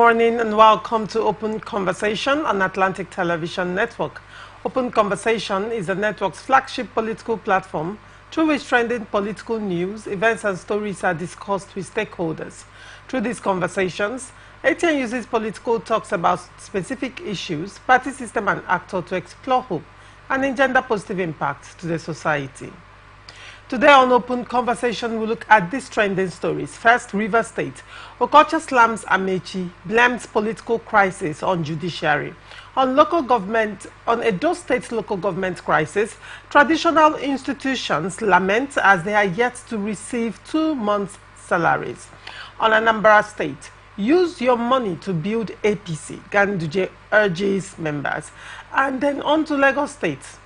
morning and welcome to Open Conversation on Atlantic Television Network. Open Conversation is the network's flagship political platform through which trending political news, events and stories are discussed with stakeholders. Through these conversations, ATN uses political talks about specific issues, party system and actor to explore hope and engender positive impact to the society. Today on Open Conversation, we look at these trending stories. First, Rivers State. Okocha slams Amechi, blames political crisis on judiciary. On Edo State local government crisis, traditional institutions lament as they are yet to receive 2 months' salaries. On Anambra State, use your money to build APC, Ganduje urges members. And then on to Lagos State.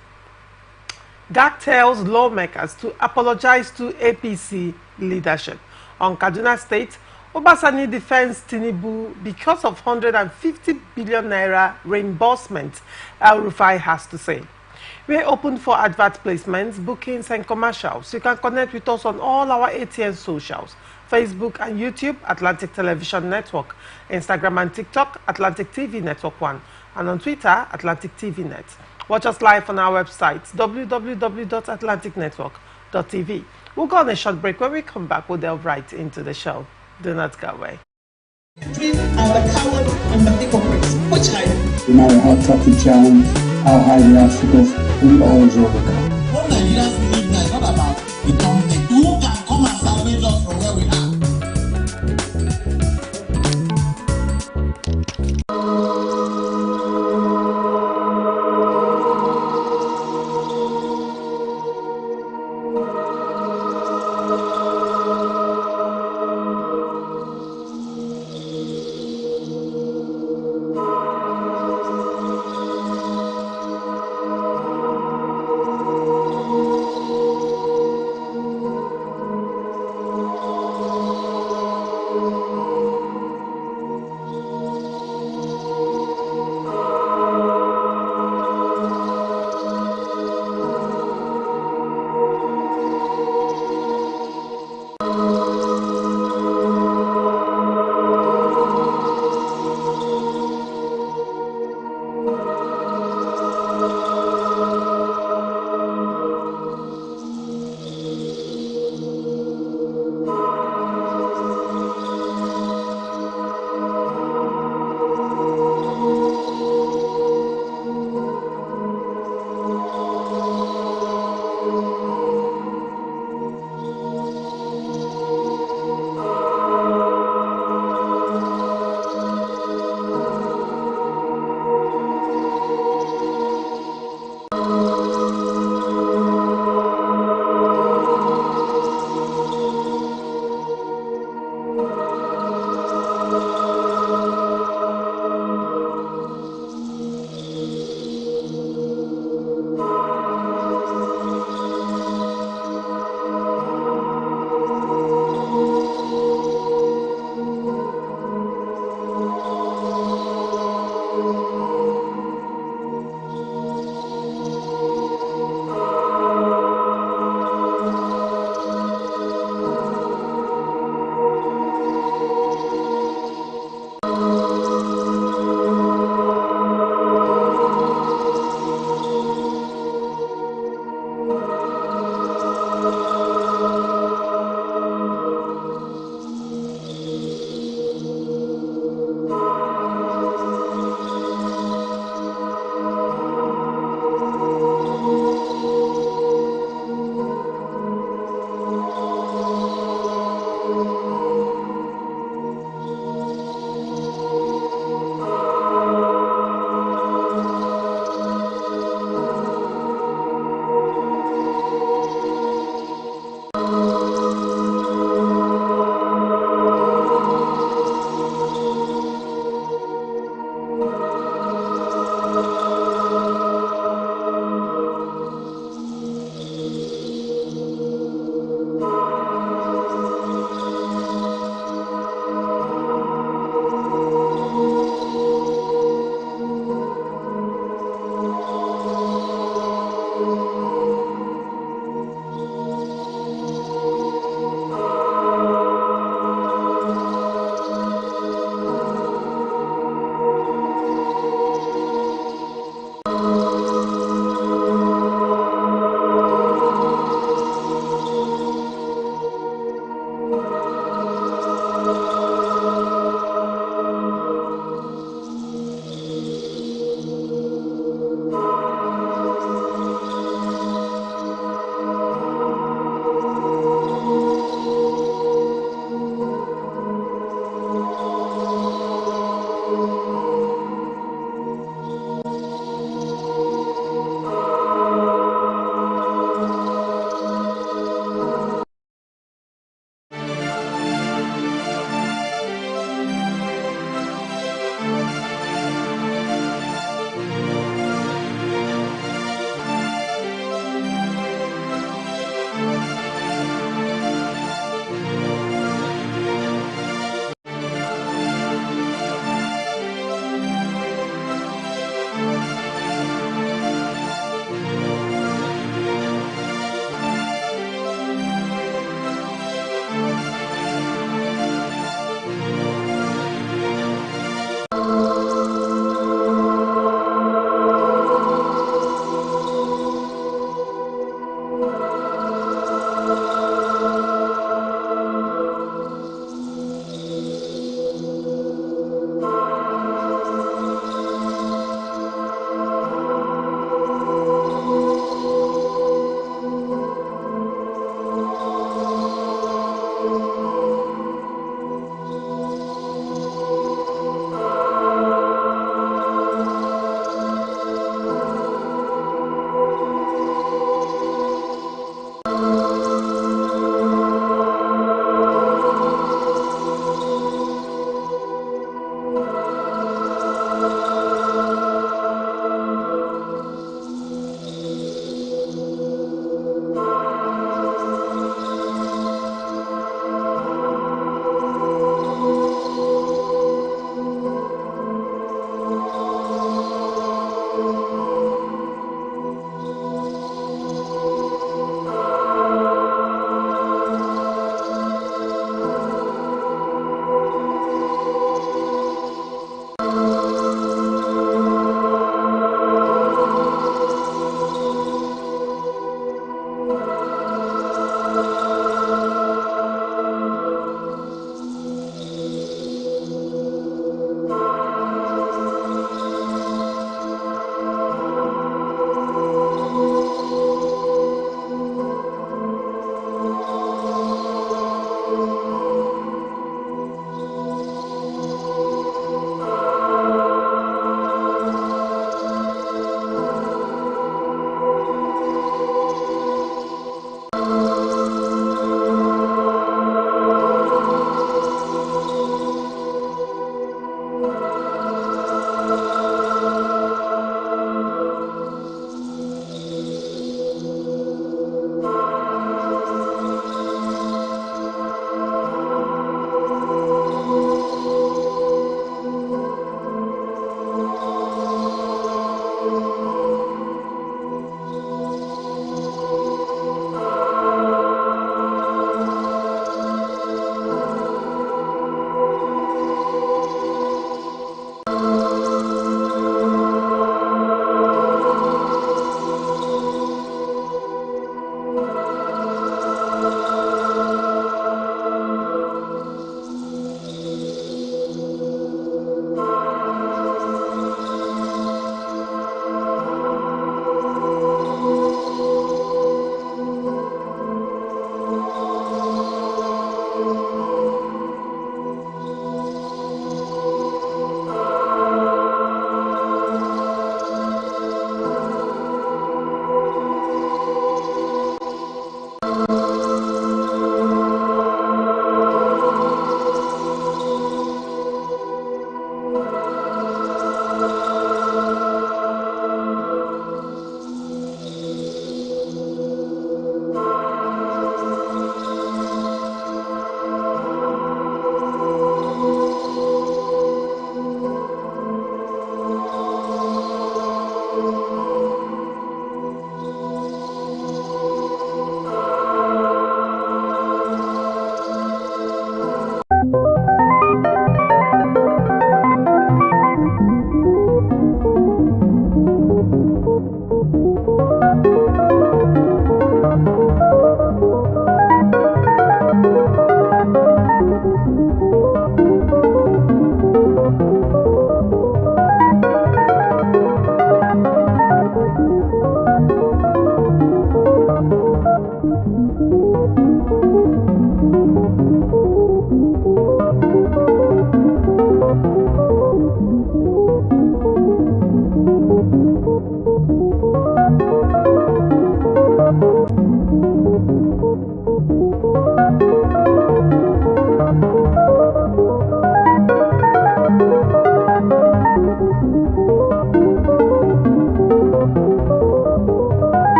GAC tells lawmakers to apologize to APC leadership. On Kaduna State, Obasani defends Tinubu because of 150 billion naira reimbursement, El Rufai has to say. We're open for advert placements, bookings and commercials. You can connect with us on all our ATN socials, Facebook and YouTube, Atlantic Television Network, Instagram and TikTok, Atlantic TV Network 1, and on Twitter, Atlantic TV Net. Watch us live on our website, www.atlanticnetwork.tv. We'll go on a short break. When we come back, we'll delve right into the show. Do not go away. Between the coward and the hypocrites, which I am. No matter how tough the challenge, how high the obstacles, we always overcome. What Nigerians believe now is not about the government. Who can come and salvage us from where we are?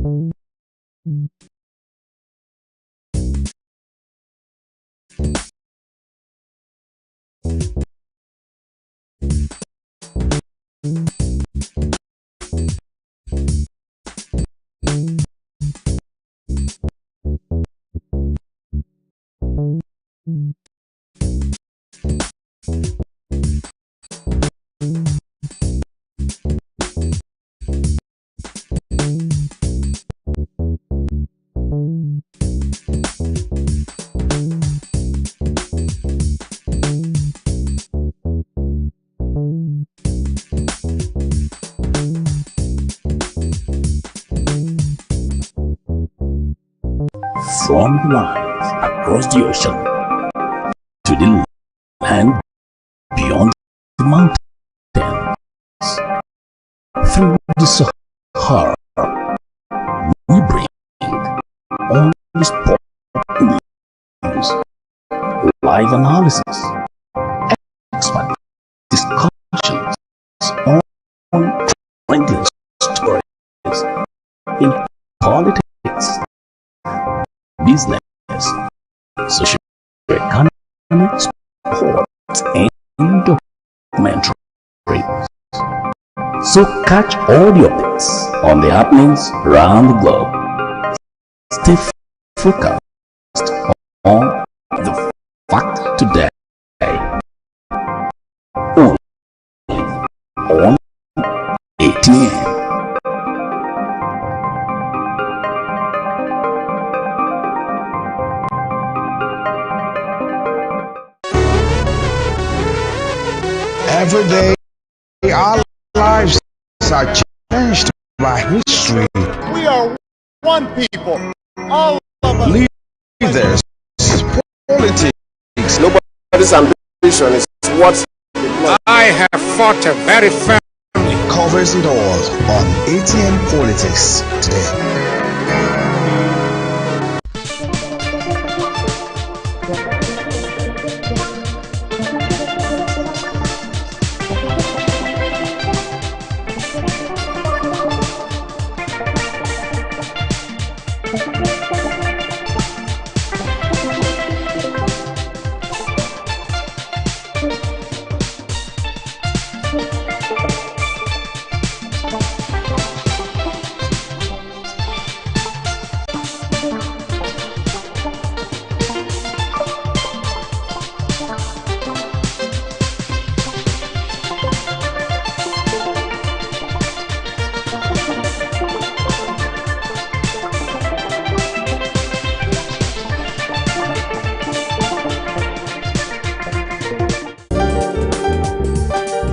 From the lines across the ocean to the land beyond the mountains, through the Sahara, we bring all the sport news, live analysis, expert discussions on trending stories in politics, business, social economy, sports, and documentaries. So catch all the updates on the happenings around the globe. Stay focused on the fact today. Only on ATM. Every day, our lives are changed by history. We are one people, all of us. Leaders, politics. Nobody's ambition is what I have fought a very firm. Covers it all on ATM Politics today.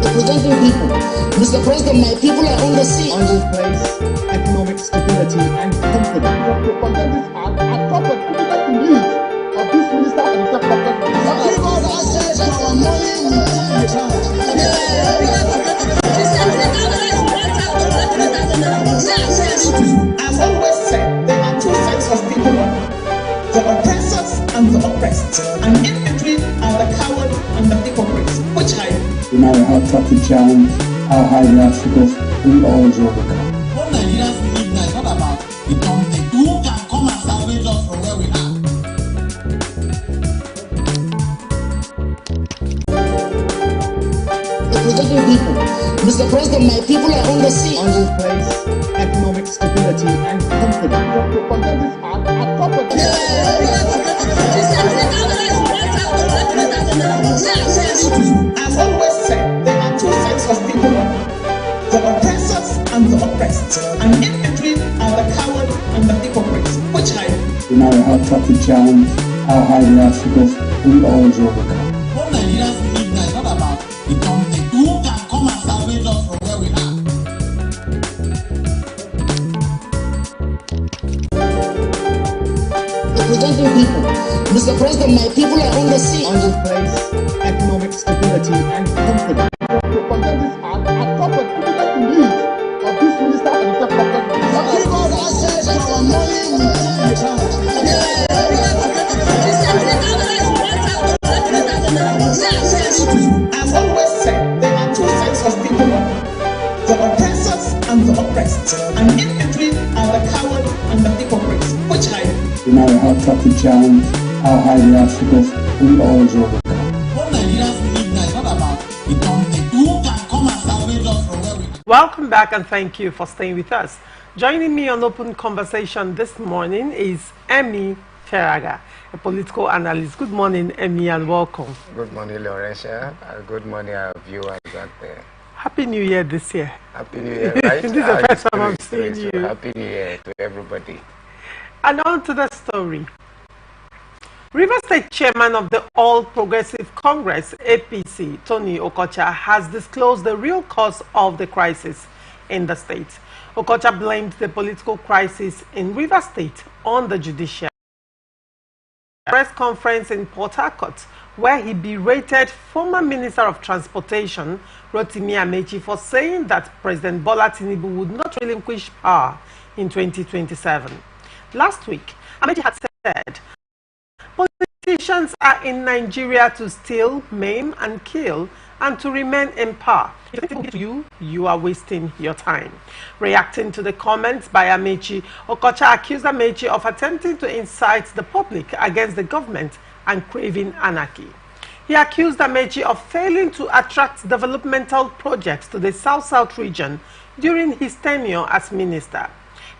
Representing people. Mr. President, my people are on the sea. I will place economic stability and confidence. To protect this act, I thought that we needed to leave of this minister and the protect this act. Give us access to our money we I've always said there are two sets of people, the oppressors and the oppressed, and in between are the coward and the hypocrites, which I No matter how tough the challenge, how high the obstacles, we always overcome. What Nigerians believe now is not about the company. Who can come and salvage us from where we are? Representing people. Mr. President, my people are on the sea. I will place economic stability and confidence. To protect this act, I thought that I've always said there are two sets of people, the oppressors and the oppressed, and in between are the coward and the hypocrites, which I No matter how tough the challenge, how high the obstacles, we always overcome. What Nigerians believe now is not about the company. Who can come and salvage us from where we are? Representing people. Mr. President, my people are on the sea. I will place economic stability and confidence. to protect this act, I thought that we needed to leave of this minister and the protect this act. Give us access to our money I've always said there are two sets of people, the oppressors and and the oppressed, and in between are the coward and the hypocrites, which I. No matter how tough the challenge, how high the obstacles, we always overcome. What Nigerians believe now is not about the government. Who can come and salvage us from where we are? Welcome back and thank you for staying with us. Joining me on Open Conversation this morning is Emmy Feraga, a political analyst. Good morning, Emmy, and welcome. Good morning, Laurentia. Good morning, our viewers out there. Happy New Year this year. Happy New Year, right? This is the first time I'm seeing you. Happy New Year to everybody. And on to the story. River State Chairman of the All Progressive Congress, APC, Tony Okocha, has disclosed the real cause of the crisis in the state. Okocha blamed the political crisis in River State on the judiciary. A press conference in Port Harcourt, where he berated former Minister of Transportation, Rotimi Amechi, for saying that President Bola Tinubu would not relinquish power in 2027. Last week, Amechi had said, politicians are in Nigeria to steal, maim, and kill, and to remain in power. If people give to you, you are wasting your time. Reacting to the comments by Amechi, Okocha accused Amechi of attempting to incite the public against the government and craving anarchy. He accused Amechi of failing to attract developmental projects to the South-South region during his tenure as minister.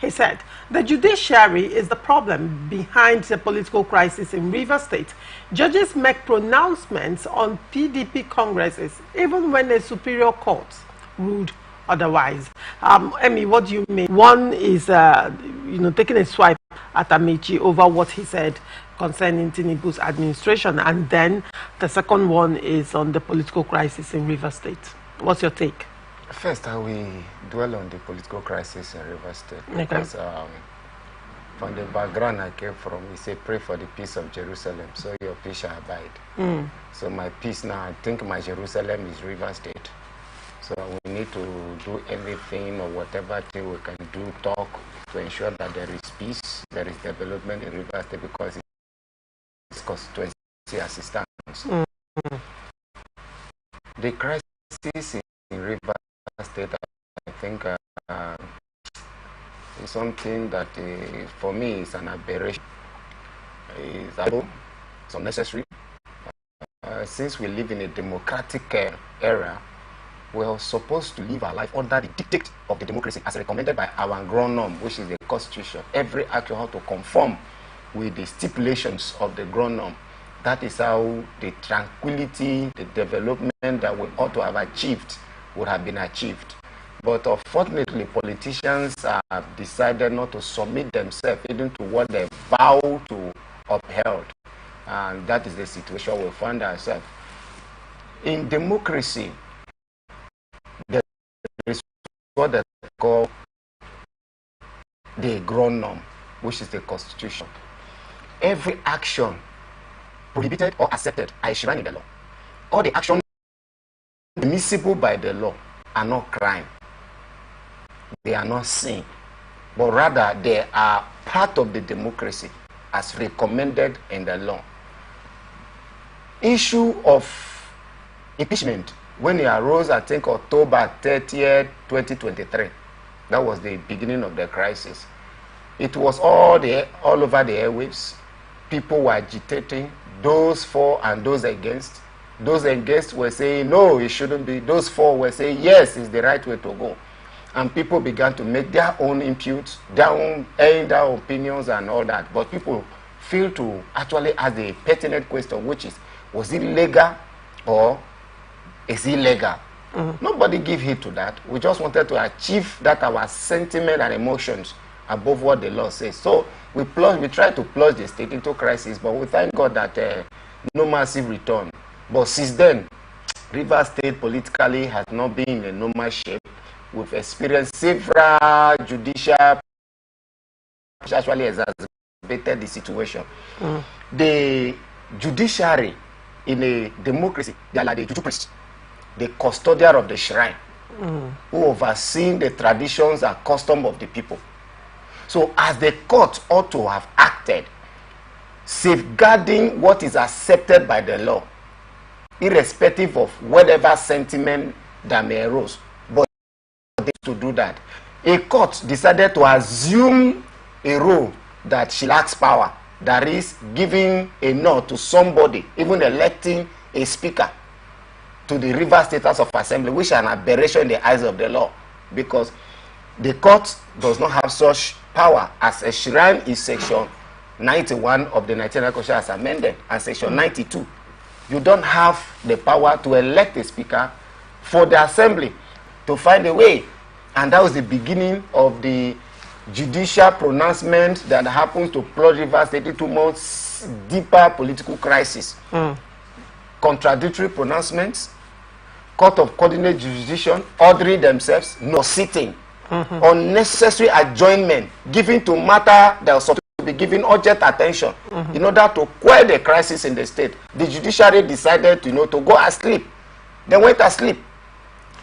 He said, the judiciary is the problem behind the political crisis in River State. Judges make pronouncements on PDP congresses, even when a superior court ruled otherwise. Emmy, what do you mean? One is, taking a swipe at Amechi over what he said concerning Tinubu's administration, and then the second one is on the political crisis in River State. What's your take? First, I will dwell on the political crisis in River State. Because from the background I came from, we say, pray for the peace of Jerusalem, so your peace shall abide. So my peace now, I think my Jerusalem is River State. So we need to do everything or whatever thing we can do, talk, to ensure that there is peace, there is development in River State, because it's constituency assistance. The crisis in River State, I think, is something that, for me, is an aberration. It's unnecessary. Since we live in a democratic era, we are supposed to live our life under the dictate of the democracy as recommended by our ground norm, which is the Constitution. Every action has to conform with the stipulations of the ground norm. That is how the tranquility, the development that we ought to have achieved would have been achieved. But unfortunately, politicians have decided not to submit themselves even to what they vow to uphold. And that is the situation we find ourselves. In democracy, there is what they call the ground norm, which is the Constitution. Every action prohibited or accepted are enshrined in the law. All the actions permissible by the law are not crime. They are not sin. But rather, they are part of the democracy as recommended in the law. Issue of impeachment, when it arose, I think October 30th, 2023, that was the beginning of the crisis. It was all over the airwaves. People were agitating, those for and those against. Those against were saying, no, it shouldn't be. Those for were saying, yes, it's the right way to go. And people began to make their own inputs, their opinions and all that. But people failed to actually ask the pertinent question, which is, was it legal or is it illegal? Nobody gave heed to that. We just wanted to achieve that our sentiment and emotions above what the law says. So we tried to plunge the state into crisis, but we thank God that no massive return. But since then, River State politically has not been in a normal shape. We've experienced several judicial which actually exacerbated the situation. The judiciary in a democracy, they are like the juju priest, the custodian of the shrine, who overseen the traditions and custom of the people. So as the court ought to have acted, safeguarding what is accepted by the law, irrespective of whatever sentiment that may arise. But to do that, a court decided to assume a role that she lacks power, that is giving a nod to somebody, even electing a speaker to the Rivers State House of Assembly, which is an aberration in the eyes of the law, because the court does not have such power as enshrined in section 91 of the Nigerian Constitution as amended, and section 92. You don't have the power to elect a speaker for the assembly to find a way. And that was the beginning of the judicial pronouncement that happens to plunge Rivers State into months deeper political crisis. Contradictory pronouncements, court of coordinate jurisdiction, ordering themselves, no sitting, unnecessary adjournment, given to matter that was supposed to be given urgent attention in order to quell the crisis in the state. The judiciary decided, to go asleep. They went asleep.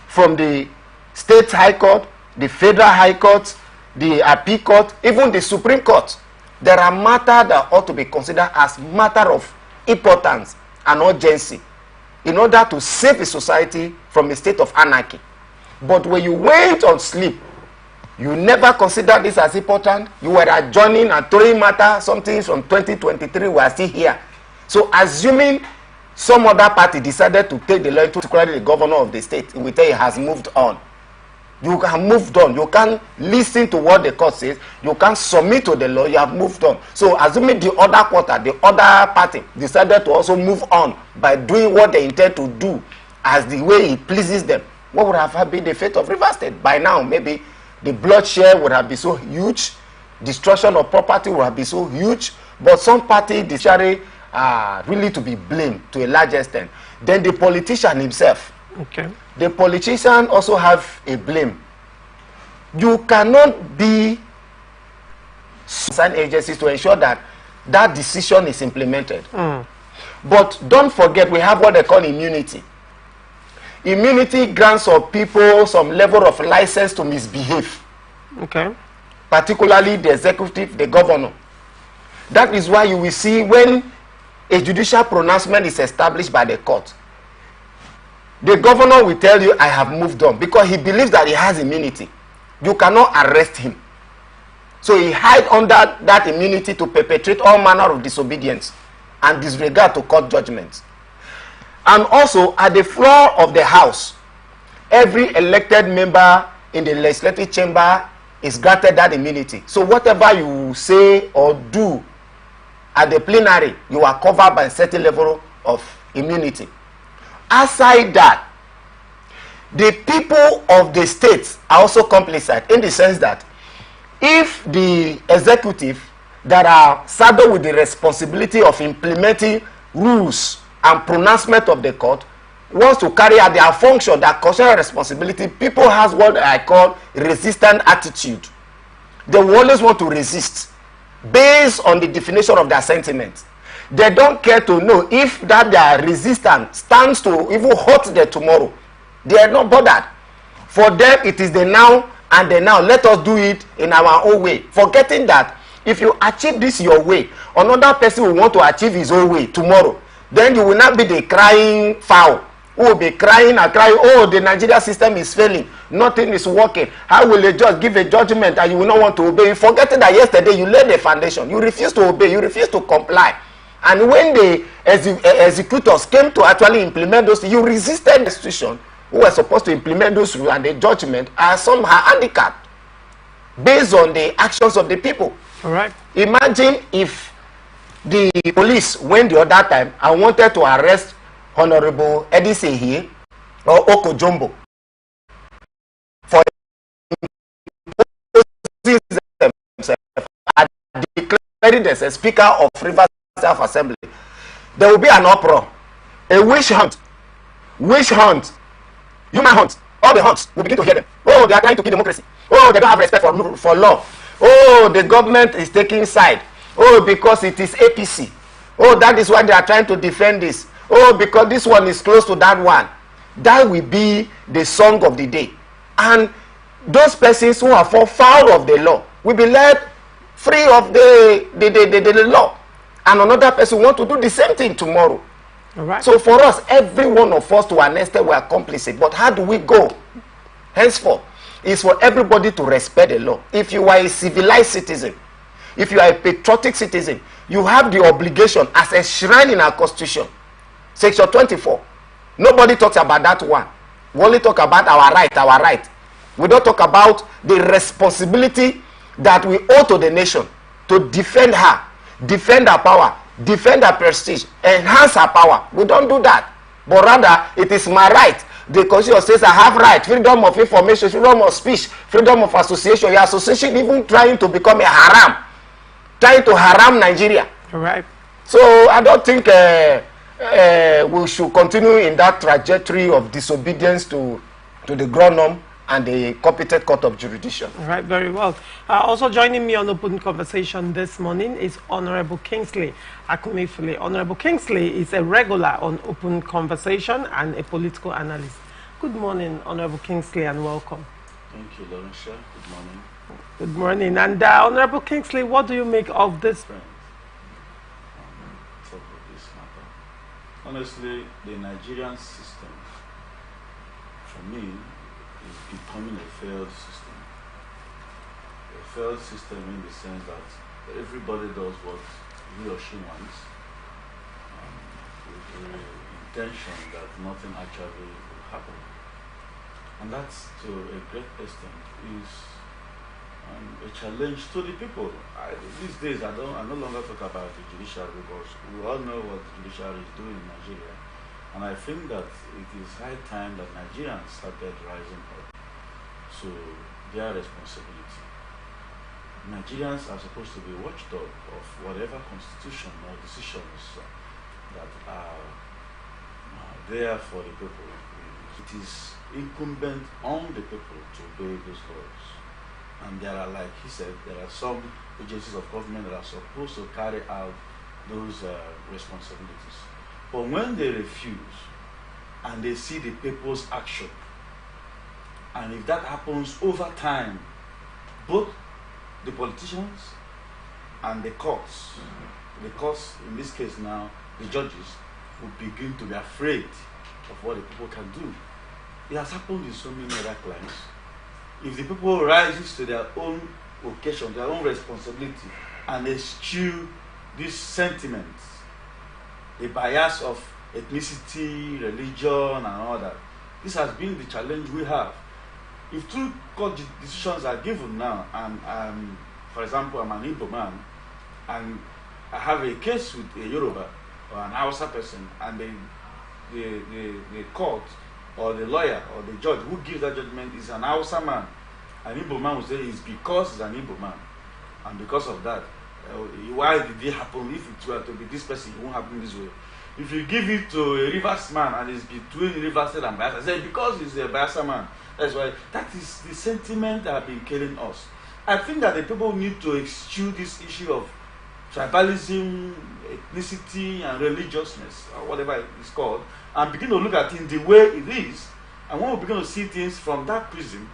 From the state high court, the federal high court, the appeal court, even the Supreme Court, there are matters that ought to be considered as matter of importance and urgency in order to save the society from a state of anarchy. But when you went on sleep, you never considered this as important. You were adjourning and throwing matter, something from 2023, we are still here. So assuming some other party decided to take the law into the governor of the state, we tell you has moved on. You have moved on. You can't listen to what the court says. You can't submit to the law. You have moved on. So assuming the other quarter, the other party decided to also move on by doing what they intend to do as the way it pleases them, what would have been the fate of Rivers State? By now, maybe the bloodshed would have been so huge, destruction of property would have been so huge, but some party decided really to be blamed to a large extent. Then the politician himself. Okay. The politician also have a blame. You cannot be assigned agencies to ensure that that decision is implemented. But don't forget, we have what they call immunity. Immunity grants some people some level of license to misbehave. Okay. Particularly the executive, the governor. That is why you will see when a judicial pronouncement is established by the court, the governor will tell you, I have moved on, because he believes that he has immunity. You cannot arrest him. So he hides under that immunity to perpetrate all manner of disobedience and disregard to court judgments. And also, at the floor of the house, every elected member in the legislative chamber is granted that immunity. So whatever you say or do at the plenary, you are covered by a certain level of immunity. Aside that, the people of the states are also complicit, in the sense that if the executive that are saddled with the responsibility of implementing rules and pronouncement of the court wants to carry out their function, their constitutional responsibility, people has what I call resistant attitude. They will always want to resist based on the definition of their sentiments. They don't care to know if that their resistance stands to even hurt them tomorrow. They are not bothered. For them, it is the now and the now. Let us do it in our own way. Forgetting that if you achieve this your way, another person will want to achieve his own way tomorrow. Then you will not be the crying fowl who will be crying and crying, oh, the Nigeria system is failing. Nothing is working. How will a judge give a judgment and you will not want to obey? Forgetting that yesterday you laid the foundation. You refused to obey. You refused to comply. And when the executors came to actually implement those, you resisted the institution who were supposed to implement those rules, and the judgment are somehow handicapped based on the actions of the people. All right. Imagine if the police went the other time and wanted to arrest Honorable Edison here or Oko Jumbo for imposing themselves and declaring themselves as Speaker of Rivers Self Assembly. There will be an uproar, a witch hunt, human hunt. All the hunts will begin to hear them. Oh, they are trying to kill democracy. Oh, they don't have respect for law. Oh, the government is taking side. Oh, because it is APC. Oh, that is why they are trying to defend this. Oh, because this one is close to that one. That will be the song of the day. And those persons who are foul of the law will be led free of the law. And another person want to do the same thing tomorrow. All right. So for us, every one of us to an extent we are complicit. But how do we go henceforth? is for everybody to respect the law. If you are a civilized citizen, if you are a patriotic citizen, you have the obligation as enshrined in our constitution, section 24. Nobody talks about that one. We only talk about our right. We don't talk about the responsibility that we owe to the nation to defend her, defend her power, defend her prestige, enhance her power. We don't do that. But rather, it is my right. The Constitution says I have right, freedom of information, freedom of speech, freedom of association. Your association even trying to become a haram, trying to haram Nigeria. Right. So I don't think we should continue in that trajectory of disobedience to the grown-up and the competent court of jurisdiction. All right, very well. Also joining me on Open Conversation this morning is Honorable Kingsley Akumifule. Honorable Kingsley is a regular on Open Conversation and a political analyst. Good morning, Honorable Kingsley, and welcome. Thank you, Laurentia. Good morning. Good morning. And Honorable Kingsley, what do you make of this? Friends, talk about this matter. Honestly, the Nigerian system, for me, is becoming a failed system. A failed system in the sense that everybody does what he or she wants, with the intention that nothing actually will happen. And that's, to a great extent, is a challenge to the people. These days, I no longer talk about the judiciary, because we all know what the judiciary is doing in Nigeria. And I think that it is high time that Nigerians started rising up to their responsibility. Nigerians are supposed to be watchdog of whatever constitution or decisions that are there for the people. It is incumbent on the people to obey those laws. And there are, like he said, there are some agencies of government that are supposed to carry out those responsibilities. But when they refuse and they see the people's action, and if that happens over time, both the politicians and the courts in this case now, the judges, will begin to be afraid of what the people can do. It has happened in so many other climes. If the people rises to their own occasion, their own responsibility, and eschew these sentiments, the bias of ethnicity, religion, and all that. This has been the challenge we have. If two court decisions are given now, and for example, I'm an Igbo man, and I have a case with a Yoruba or an Hausa person, and the court or the lawyer or the judge who gives that judgment is an Hausa man, an Igbo man will say it's because he's an Igbo man, and because of that, why did it happen? If it were to be this person, it won't happen this way. If you give it to a Rivers man and it's between Rivers State and Bayelsa, say because he's a Bayelsa man. That's why that is the sentiment that have been killing us. I think that the people need to eschew this issue of tribalism, ethnicity, and religiousness, or whatever it is called, and begin to look at it the way it is. And when we begin to see things from that prism,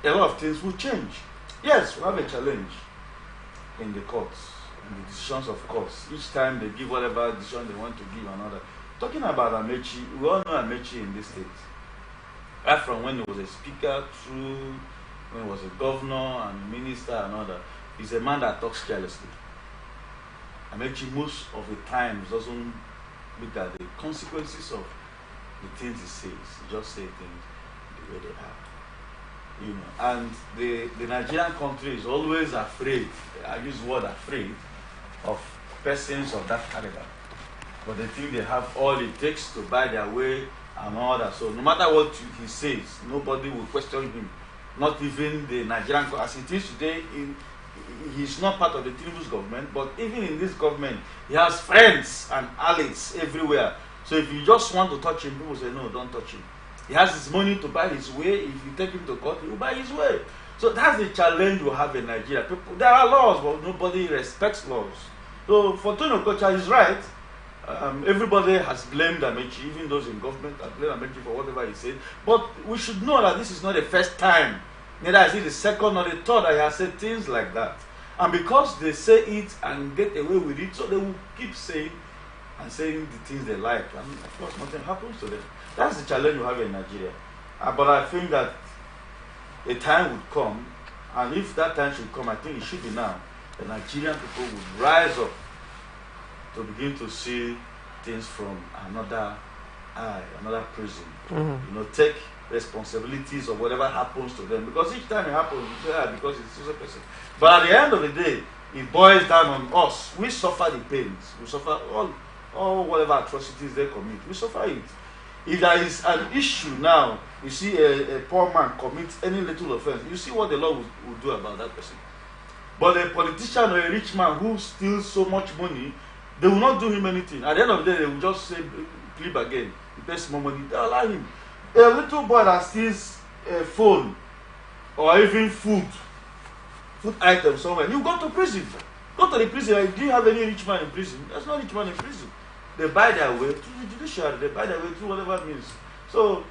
a lot of things will change. Yes, we have a challenge in the courts, in the decisions of courts. Each time they give whatever decision they want to give another. Talking about Amechi, we all know Amechi in this state. Right from when he was a speaker through when he was a governor and minister and all that, he's a man that talks carelessly. Amechi most of the times doesn't look at the consequences of the things he says. He just says things the way they are. You know, and the Nigerian country is always afraid, I use the word afraid, of persons of that caliber. But they think they have all it takes to buy their way and all that. So no matter what he says, nobody will question him. Not even the Nigerian, as it is today, he's not part of the Tinubu's government, but even in this government, he has friends and allies everywhere. So if you just want to touch him, people say, no, don't touch him. He has his money to buy his way. If you take him to court, he will buy his way. So that's the challenge we have in Nigeria. People, there are laws, but nobody respects laws. So Fortuno Kocha is right. Everybody has blamed Amechi, even those in government have blamed Amechi for whatever he said. But we should know that this is not the first time, neither is it the second or the third that he has said things like that. And because they say it and get away with it, so they will keep saying and saying the things they like. And of course, nothing happens to them. That's the challenge we have in Nigeria. But I think that a time would come, and if that time should come, I think it should be now, the Nigerian people would rise up to begin to see things from another eye, another prism. You know, take responsibilities of whatever happens to them, because each time it happens, you say, because it's a person. But at the end of the day, it boils down on us. We suffer the pains. We suffer all whatever atrocities they commit. We suffer it. If there is an issue now, you see a poor man commits any little offense, you see what the law will do about that person. But a politician or a rich man who steals so much money, they will not do him anything. At the end of the day, they will just say, plead again. He pays more money. They allow him. A little boy that steals a phone or even food items somewhere, you go to prison. Go to the prison. Do you have any rich man in prison? There's no rich man in prison. They buy their way through the judiciary. They buy their way through whatever means. So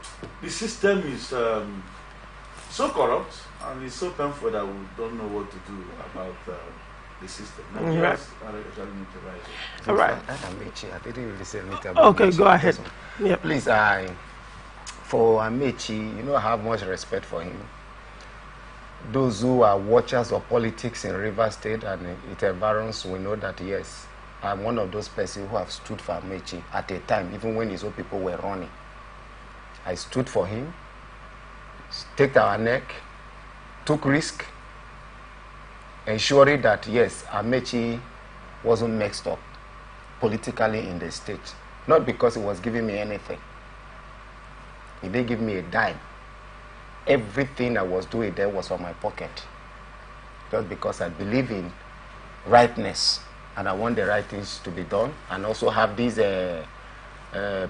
the system is so corrupt and it's so painful that we don't know what to do about the system. Nigerians are actually need to rise up. All right. Amechi, I didn't really say anything about Okay, Amechi. go ahead. Yep. Please, for Amechi, you know, I have much respect for him. Those who are watchers of politics in Rivers State and its environs will know that, yes, I'm one of those persons who have stood for Amechi at a time, even when his own people were running. I stood for him, staked our neck, took risk, ensuring that, yes, Amechi wasn't mixed up politically in the state. Not because he was giving me anything. He didn't give me a dime. Everything I was doing there was from my pocket. Just because I believe in rightness and I want the right things to be done, and also have this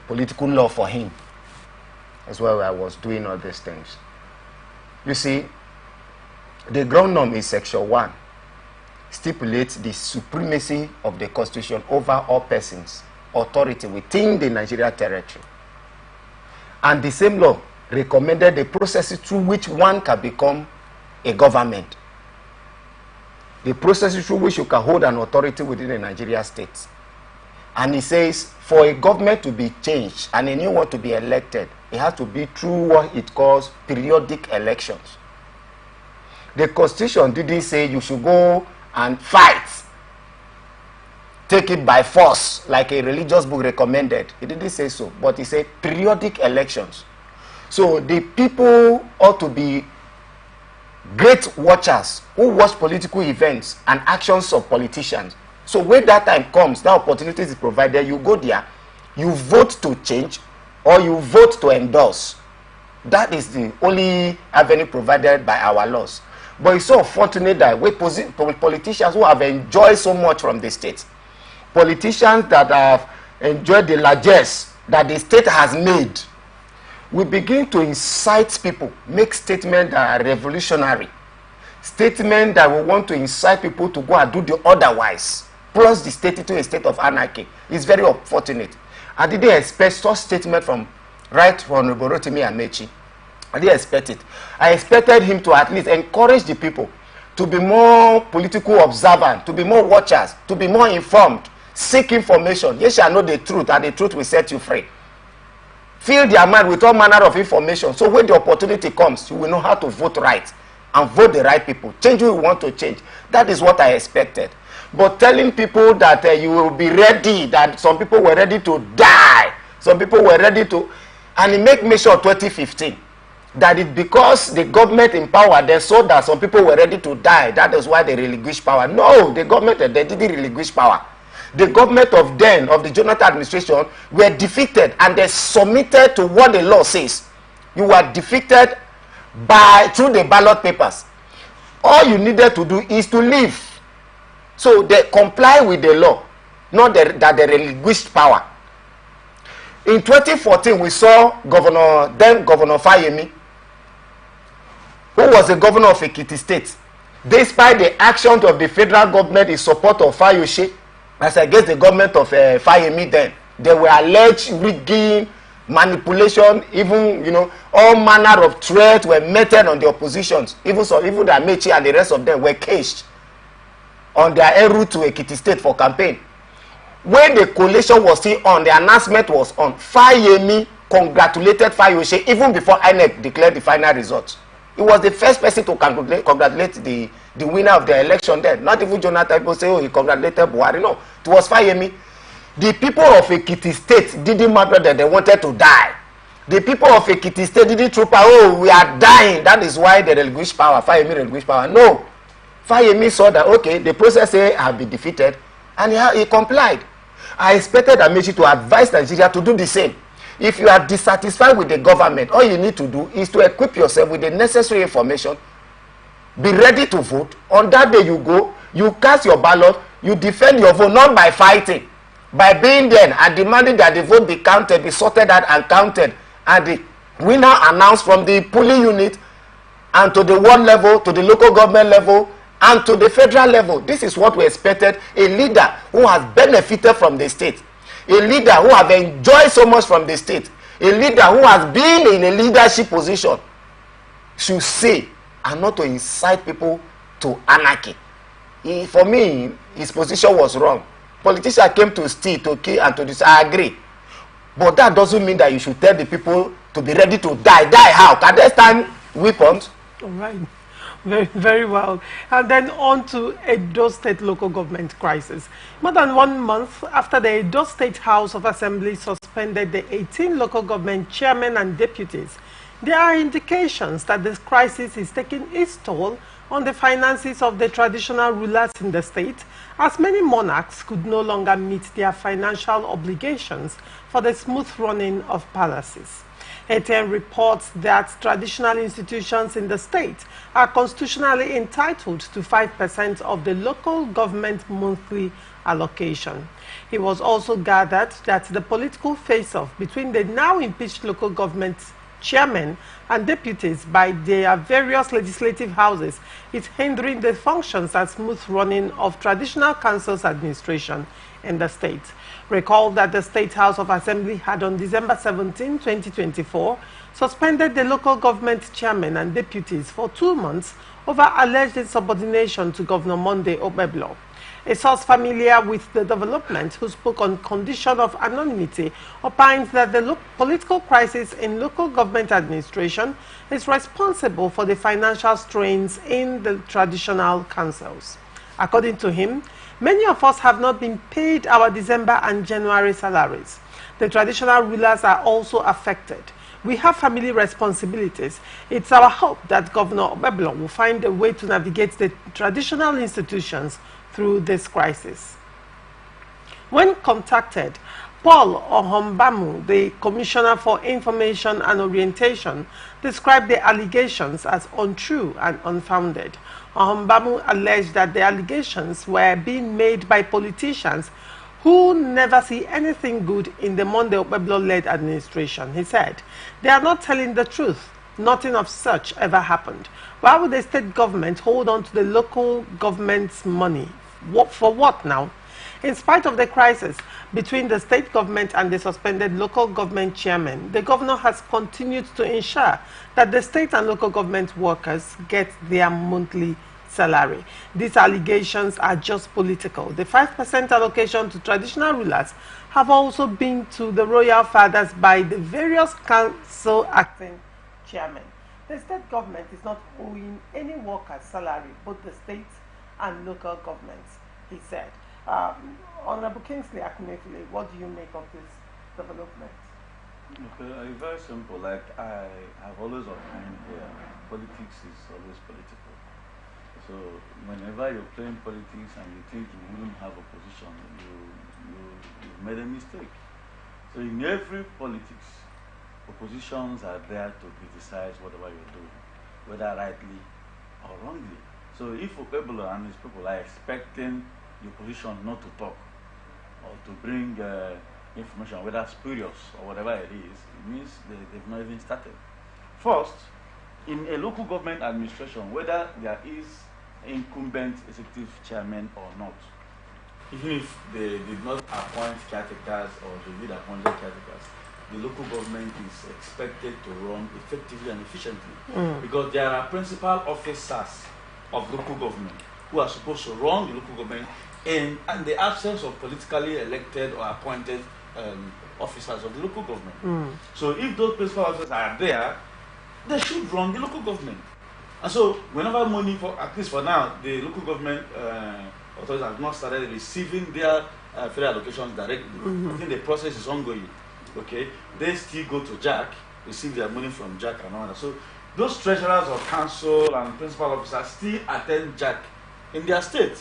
political law for him. That's why I was doing all these things. You see, the ground norm in Section 1 stipulates the supremacy of the Constitution over all persons, authority within the Nigeria territory. And the same law recommended the processes through which one can become a government. The processes through which you can hold an authority within the Nigeria state. And he says, for a government to be changed and a new one to be elected, it has to be through what it calls periodic elections. The Constitution didn't say you should go and fight, take it by force, like a religious book recommended. It didn't say so, but it said periodic elections. So the people ought to be great watchers who watch political events and actions of politicians. So when that time comes, that opportunity is provided, you go there, you vote to change, or you vote to endorse. That is the only avenue provided by our laws. But it's so unfortunate that we politicians who have enjoyed so much from the state, politicians that have enjoyed the largesse that the state has made, we begin to incite people, make statements that are revolutionary, statements that we want to incite people to go and do the otherwise, plus the state into a state of anarchy. It's very unfortunate. I didn't expect such statement from Right Honorable Rotimi Amechi. I didn't expect it. I expected him to at least encourage the people to be more political observant, to be more watchers, to be more informed, seek information. Ye shall know the truth, and the truth will set you free. Fill their mind with all manner of information, so when the opportunity comes, you will know how to vote right and vote the right people. Change who you want to change. That is what I expected. But telling people that you will be ready, that some people were ready to die, some people were ready to, and it make me sure 2015 that it because the government in power, they saw that some people were ready to die. That is why they relinquished power. No, the government, they didn't relinquish power. The government of then, of the Jonathan administration, were defeated and they submitted to what the law says. You were defeated through the ballot papers. All you needed to do is to leave. So they comply with the law, not that they relinquished power. In 2014, we saw Governor Fayemi, who was the governor of Ekiti State. Despite the actions of the federal government in support of Fayose, as against the government of Fayemi then, they were alleged rigging, manipulation, even, you know, all manner of threats were meted on the oppositions. Even the Amechi and the rest of them were caged on their en route to Ekiti State for campaign. When the coalition was still on, the announcement was on, Fayemi congratulated Fayose even before INEC declared the final results. He was the first person to congratulate the winner of the election then. Not even Jonathan. People say, oh, he congratulated Buhari. No, it was Fayemi. The people of Ekiti State didn't matter that they wanted to die. The people of Ekiti State didn't troop, oh, we are dying. That is why they relinquished power. Fayemi relinquished power. No. Fayemi saw that, okay, the process have been defeated, and he complied. I expected Amaechi to advise Nigeria to do the same. If you are dissatisfied with the government, all you need to do is to equip yourself with the necessary information, be ready to vote. On that day you go, you cast your ballot, you defend your vote, not by fighting, by being there and demanding that the vote be counted, be sorted out and counted, and the winner announced from the polling unit and to the ward level, to the local government level, and to the federal level. This is what we expected, a leader who has benefited from the state, a leader who has enjoyed so much from the state, a leader who has been in a leadership position should say, and not to incite people to anarchy. For me, his position was wrong. Politicians came to steal, to kill, and to destroy. I agree. But that doesn't mean that you should tell the people to be ready to die. Die how? Can they stand weapons? All right. Very, very well. And then on to Edo State local government crisis. More than 1 month after the Edo State House of Assembly suspended the 18 local government chairmen and deputies, there are indications that this crisis is taking its toll on the finances of the traditional rulers in the state, as many monarchs could no longer meet their financial obligations for the smooth running of palaces. ATN reports that traditional institutions in the state are constitutionally entitled to 5% of the local government monthly allocation. It was also gathered that the political face-off between the now impeached local government chairmen and deputies by their various legislative houses is hindering the functions and smooth running of traditional council's administration in the state. Recall that the State House of Assembly had on December 17, 2024, suspended the local government chairmen and deputies for 2 months over alleged insubordination to Governor Monday Okpebholo. A source familiar with the development, who spoke on condition of anonymity, opines that the political crisis in local government administration is responsible for the financial strains in the traditional councils. According to him, many of us have not been paid our December and January salaries. The traditional rulers are also affected. We have family responsibilities. It's our hope that Governor Okpebholo will find a way to navigate the traditional institutions through this crisis. When contacted, Paul Ohombamu, the Commissioner for Information and Orientation, described the allegations as untrue and unfounded. Ohombamu alleged that the allegations were being made by politicians who never see anything good in the Monday Okpebholo-led administration. He said, they are not telling the truth. Nothing of such ever happened. Why would the state government hold on to the local government's money? For what now? In spite of the crisis between the state government and the suspended local government chairman, the governor has continued to ensure that the state and local government workers get their monthly salary. These allegations are just political. The 5% allocation to traditional rulers have also been to the royal fathers by the various council acting chairmen. The state government is not owing any workers salary, both the state and local governments, he said. Honorable Kingsley Akunefile, what do you make of this development? Okay, very simple. Like I have always opined here, politics is always political. So whenever you're playing politics and you think you wouldn't have opposition, you've made a mistake. So in every politics, oppositions are there to criticize whatever you're doing, whether rightly or wrongly. So if Okpebholo and his people are expecting the opposition not to talk or to bring information, whether spurious or whatever it is, it means they've not even started. First, in a local government administration, whether there is incumbent executive chairman or not, even if they did not appoint caretakers or they did appoint caretakers, the local government is expected to run effectively and efficiently because there are principal officers of local government who are supposed to run the local government in the absence of politically elected or appointed officers of the local government. So if those principal officers are there, they should run the local government. And so whenever money, for at least for now, the local government authorities have not started receiving their federal allocations directly. I think the process is ongoing. Okay, they still go to Jack, receive their money from Jack and all that. So those treasurers of council and principal officers still attend Jack in their state.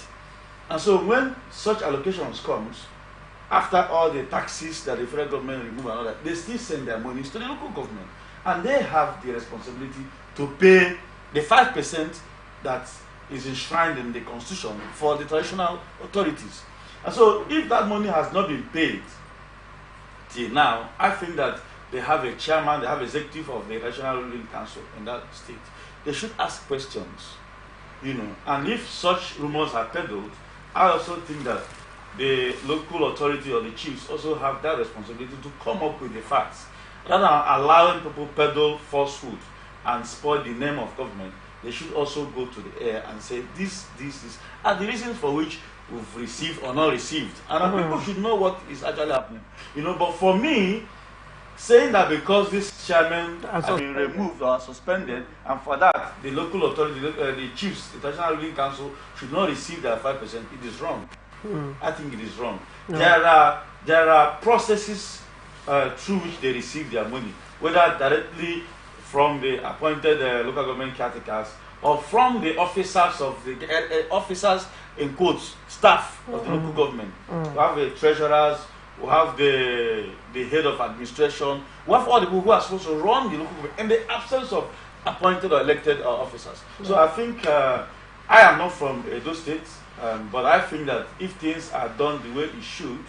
And so when such allocations comes, after all the taxes that the federal government remove and all that, they still send their monies to the local government. And they have the responsibility to pay the 5% that is enshrined in the constitution for the traditional authorities. And so if that money has not been paid till now, I think that they have a chairman, they have executive of the National Ruling Council in that state. They should ask questions, you know. And if such rumors are peddled, I also think that the local authority or the chiefs also have that responsibility to come up with the facts. Rather than allowing people peddle falsehood and spoil the name of government, they should also go to the air and say this are the reasons for which we've received or not received. And people should know what is actually happening. You know, but for me, saying that because this chairman has been removed or suspended, and for that the local authority, the chiefs, the National Ruling Council should not receive their 5%, it is wrong. I think it is wrong. No. There are processes through which they receive their money, whether directly from the appointed local government caretakers or from the officers of the officers in quotes staff of the local government. We have the treasurers, we have the head of administration, we have all the people who are supposed to run the local government in the absence of appointed or elected officers. So I think I am not from those states. But I think that if things are done the way it should,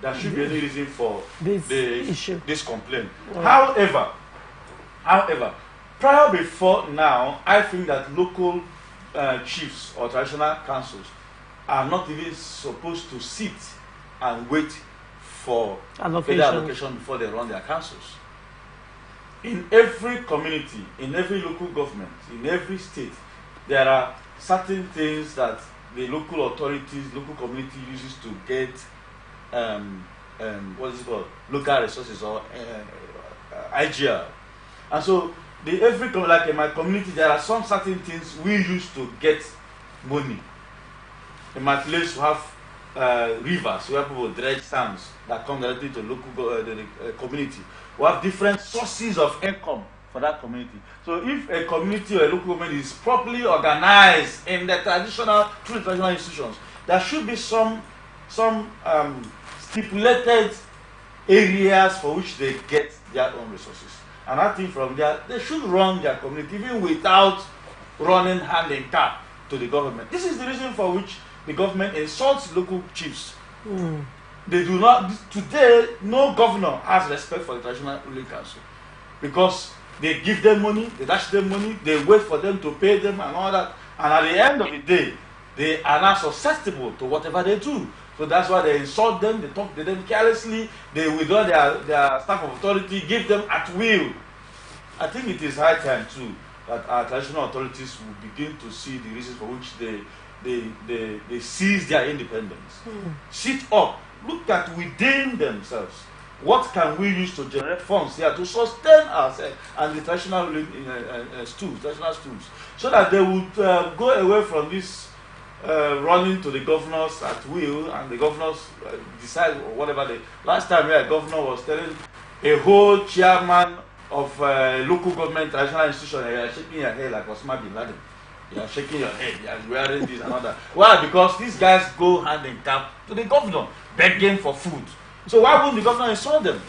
there should be any reason for this complaint. However, prior before now, I think that local chiefs or traditional councils are not even supposed to sit and wait for federal allocation before they run their councils. In every community, in every local government, in every state, there are certain things that the local authorities, local community uses to get what is it called? Local resources or IGR. And so like in my community, there are some certain things we use to get money. In my place, we have rivers where people dredge sands that come directly to the community. We have different sources of income for that community. So if a community or a local government is properly organized in the through the traditional institutions, there should be some stipulated areas for which they get their own resources. And I think from there, they should run their community even without running hand in cap to the government. This is the reason for which the government insults local chiefs. They do not, today, no governor has respect for the Traditional Ruling Council because they give them money, they dash them money, they wait for them to pay them and all that. And at the end of the day, they are not susceptible to whatever they do. So that's why they insult them, they talk to them carelessly, they withdraw their staff of authority, give them at will. I think it is high time too that our traditional authorities will begin to see the reasons for which they seize their independence. Sit up, look at within themselves. What can we use to generate funds here to sustain ourselves and the traditional traditional stools, so that they would go away from this running to the governors at will, and the governors decide whatever they. Last time a governor was telling a whole chairman of local government traditional institution, you are shaking your head like Osama bin Laden. You are shaking your head, you are wearing this and that. Why? Because these guys go hand in hand to the governor, begging for food. So why wouldn't the governor insult them?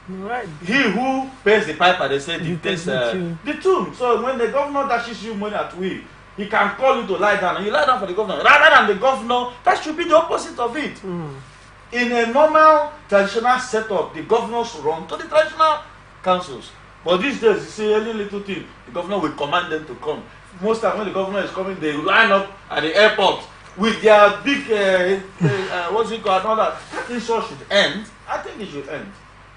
Right. He who pays the piper, they say, dictates the tune. So when the governor dashes you money at will, he can call you to lie down, and you lie down for the governor. Rather than the governor, that should be the opposite of it. In a normal traditional setup, the governors run to the traditional councils. But these days, you see any little thing, the governor will command them to come. Most times when the governor is coming, they line up at the airport with their big, what's it called, all that. That thing should end. I think it should end.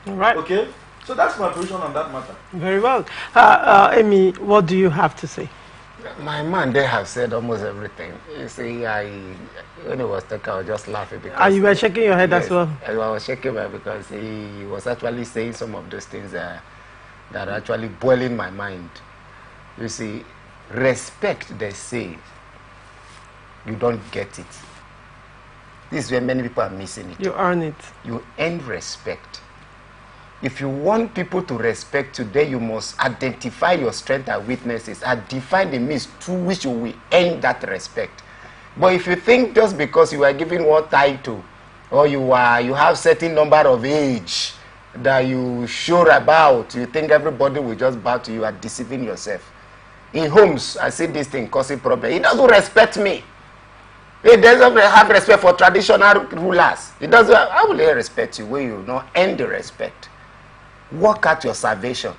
All right. Okay? So that's my position on that matter. Very well. Amy, what do you have to say? My man, they have said almost everything. You see, when he was talking, I was just laughing because... you were shaking your head yes, as well? I was shaking my head because he was actually saying some of those things that are actually boiling my mind. You see, respect, they say, you don't get it. This is where many people are missing it. You earn it. You earn respect. If you want people to respect today, you must identify your strengths and weaknesses and define the means through which you will earn that respect. But if you think just because you are given one title or you have certain number of age that you sure about, you think everybody will just bow to you, are deceiving yourself. In homes, I see this thing causing problem. He doesn't respect me. He doesn't have respect for traditional rulers. He doesn't. How will he respect you when you not earn the respect? Work out your salvation.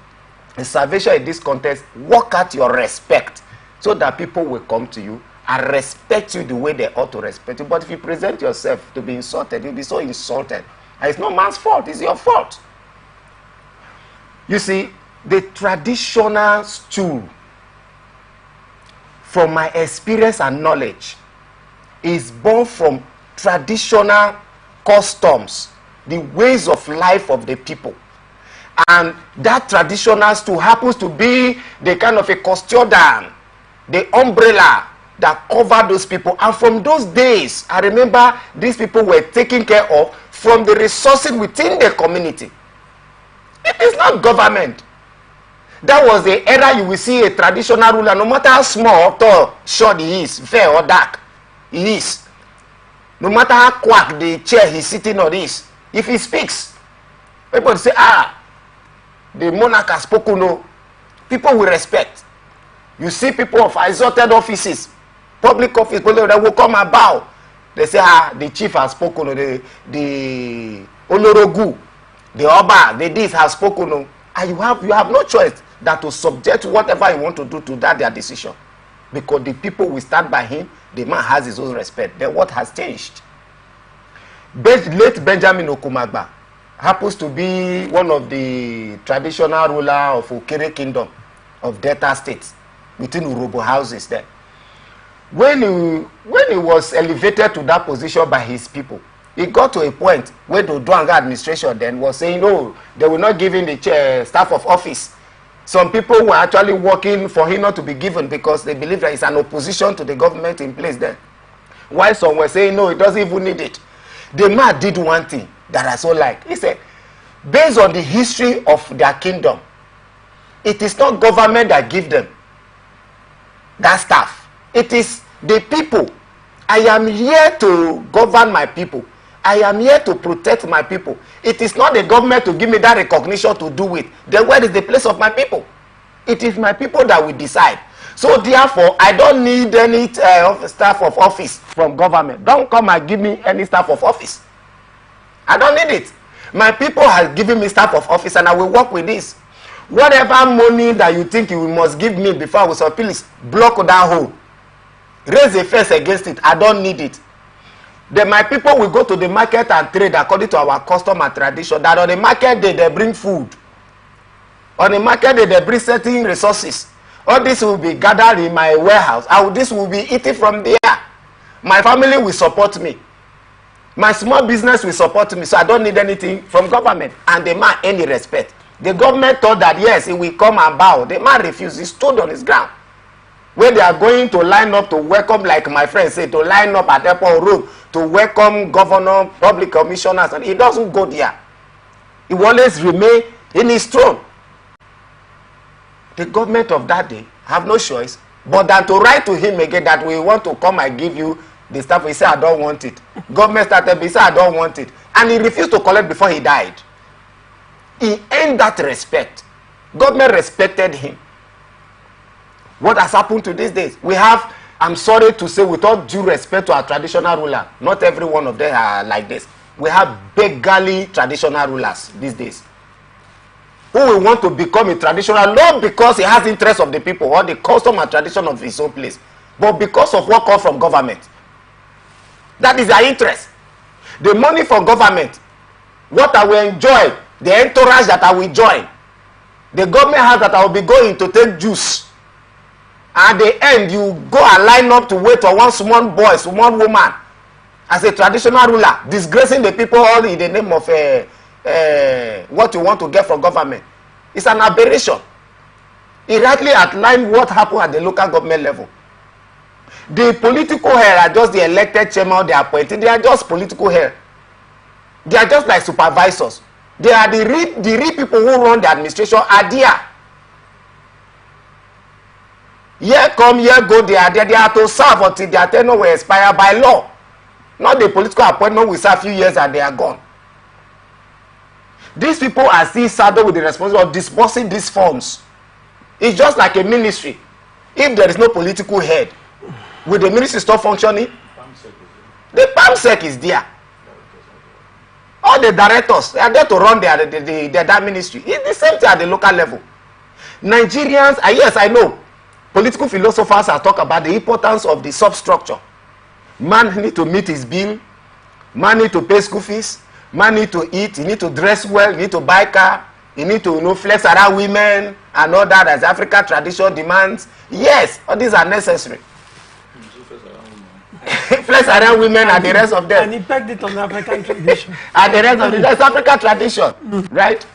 In salvation in this context, work out your respect so that people will come to you and respect you the way they ought to respect you. But if you present yourself to be insulted, you'll be so insulted. And it's not man's fault, it's your fault. You see, the traditional stool, from my experience and knowledge, is born from traditional customs, the ways of life of the people. And that traditional stool happens to be the kind of a custodian, the umbrella that covered those people. And from those days, I remember these people were taken care of from the resources within the community. It is not government. That was the era you will see a traditional ruler, no matter how small or tall, short he is, fair or dark, he is. No matter how quack the chair he's sitting on is, if he speaks, people say, the monarch has spoken, no. People will respect. You see people of exalted offices, public office, they will come and bow. They say, the chief has spoken, the Olorogu, the Oba, the this has spoken. And you have no choice than to subject whatever you want to do to that their decision. Because the people will stand by him, the man has his own respect. Then what has changed? Late Benjamin Okumagba happens to be one of the traditional ruler of Okere Kingdom of Delta States, within Urobo houses there. When he was elevated to that position by his people, it got to a point where the Oduanga administration then was saying, no, they will not give him the staff of office. Some people were actually working for him not to be given because they believe that it's an opposition to the government in place then. While some were saying, no, it doesn't even need it. The man did one thing that I so like. He said, based on the history of their kingdom, it is not government that give them that staff. It is the people. I am here to govern my people. I am here to protect my people. It is not the government to give me that recognition to do it. Then where is the place of my people? It is my people that will decide. So therefore, I don't need any staff of office from government. Don't come and give me any staff of office. I don't need it. My people have given me staff of office and I will work with this. Whatever money that you think you must give me before I will say, please block that hole. Raise a fence against it. I don't need it. Then my people will go to the market and trade according to our custom and tradition. That on the market day they bring food. On the market day they bring certain resources. All this will be gathered in my warehouse. This will be eaten from there. My family will support me. My small business will support me. So I don't need anything from government. And the man any respect. The government thought that yes, he will come and bow. The man refused. He stood on his ground. When they are going to line up to welcome, like my friend said, to line up at Airport Road to welcome governor, public commissioners, and he doesn't go there. He will always remain in his throne. The government of that day have no choice but than to write to him again that we want to come and give you the stuff. He said, I don't want it. Government started, he said, I don't want it. And he refused to collect before he died. He earned that respect. Government respected him. What has happened to these days? We have, I'm sorry to say, with all due respect to our traditional ruler, not every one of them are like this. We have beggarly traditional rulers these days who will want to become a traditional, not because he has interest of the people or the custom and tradition of his own place, but because of what comes from government. That is their interest. The money from government, what I will enjoy, the entourage that I will join, the government has that I will be going to take juice. At the end, you go and line up to wait for one small boy, one woman, as a traditional ruler, disgracing the people all in the name of what you want to get from government. It's an aberration. He rightly outlined what happened at the local government level. The political hair are just the elected chairman they appointed. They are just political hair. They are just like supervisors. They are the real people who run the administration are there. Here come, here go, they are there. They are to serve until their tenure will expire by law. Not the political appointment will serve a few years and they are gone. These people are still saddled with the responsibility of disbursing these funds. It's just like a ministry. If there is no political head, will the ministry stop functioning? The PAMSEC is there. All the directors, they are there to run that ministry. It's the same thing at the local level. Nigerians, yes, I know, political philosophers have talked about the importance of the substructure. Man need to meet his bill. Man need to pay school fees. Man need to eat. He need to dress well. He need to buy car. He need to flex around women and all that as African tradition demands. Yes, all these are necessary. Flex around women and the rest of them. And he pegged it on African tradition. And the rest of it, that's African tradition, right?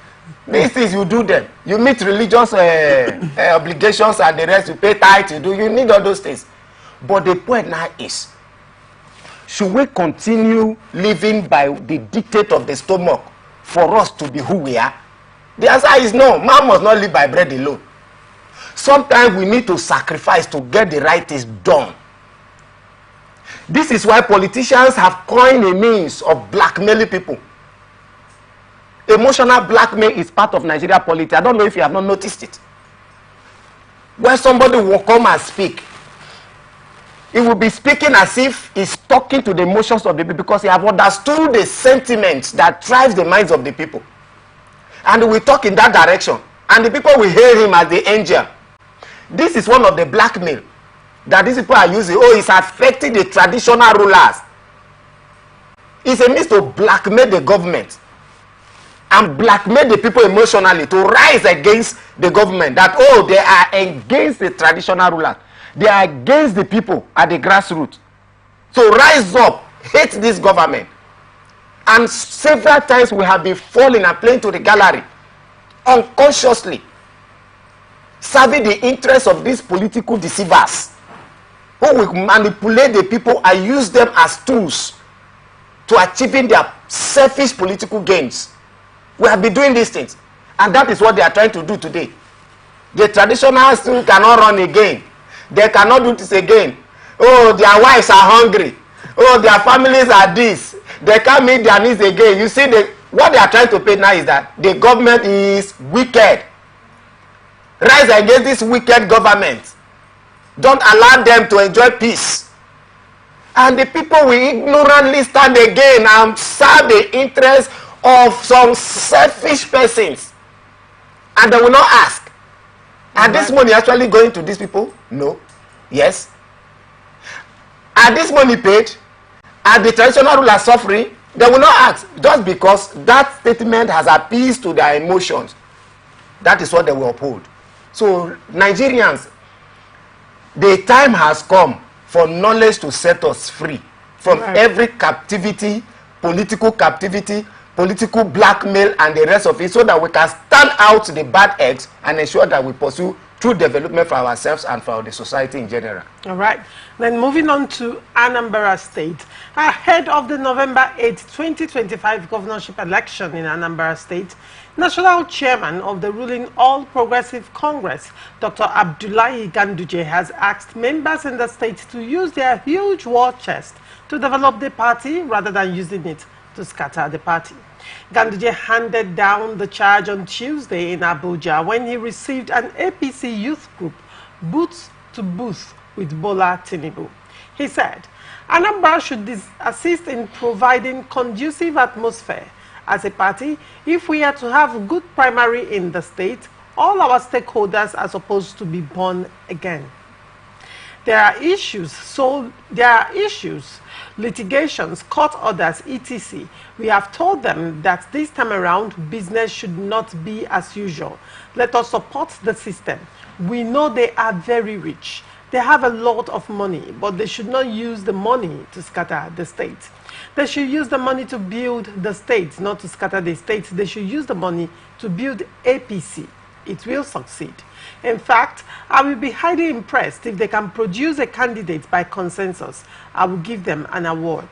These things you do them. You meet religious obligations and the rest. You pay tithe. You need all those things. But the point now is, should we continue living by the dictate of the stomach for us to be who we are? The answer is no. Man must not live by bread alone. Sometimes we need to sacrifice to get the right things done. This is why politicians have coined a means of blackmailing people. Emotional blackmail is part of Nigeria politics. I don't know if you have not noticed it. When somebody will come and speak, he will be speaking as if he's talking to the emotions of the people because he have understood the sentiments that drives the minds of the people. And he will talk in that direction. And the people will hail him as the angel. This is one of the blackmail that these people are using. Oh, it's affecting the traditional rulers. It's a means to blackmail the government and blackmail the people emotionally to rise against the government. That, oh, they are against the traditional rulers. They are against the people at the grassroots. So rise up, hate this government. And several times we have been falling and playing to the gallery unconsciously, serving the interests of these political deceivers who will manipulate the people and use them as tools to achieving their selfish political gains. We have been doing these things, and that is what they are trying to do today. The traditional still cannot run again. They cannot do this again. Oh, their wives are hungry. Oh, their families are this. They can't meet their needs again. You see, what they are trying to pay now is that the government is wicked. Rise against this wicked government. Don't allow them to enjoy peace. And the people will ignorantly stand again and serve the interests of some selfish persons. And they will not ask. Are this money actually going to these people? No. Yes. Are this money paid? Are the traditional rulers suffering? They will not ask. Just because that statement has appeased to their emotions. That is what they will uphold. So, Nigerians, the time has come for knowledge to set us free from every captivity, political blackmail, and the rest of it, so that we can stand out the bad eggs and ensure that we pursue true development for ourselves and for the society in general. All right. Then moving on to Anambra State. Ahead of the November 8, 2025 governorship election in Anambra State, National Chairman of the ruling All Progressive Congress, Dr. Abdullahi Ganduje, has asked members in the state to use their huge war chest to develop the party rather than using it to scatter the party. Ganduje handed down the charge on Tuesday in Abuja when he received an APC youth group booth to booth with Bola Tinubu. He said, Anambra should assist in providing conducive atmosphere as a party. If we are to have good primary in the state, all our stakeholders are supposed to be born again. There are issues, litigations, court orders, etc. We have told them that this time around, business should not be as usual. Let us support the system. We know they are very rich. They have a lot of money, but they should not use the money to scatter the state. They should use the money to build the state, not to scatter the state. They should use the money to build APC it will succeed. In fact, I will be highly impressed if they can produce a candidate by consensus. I will give them an award.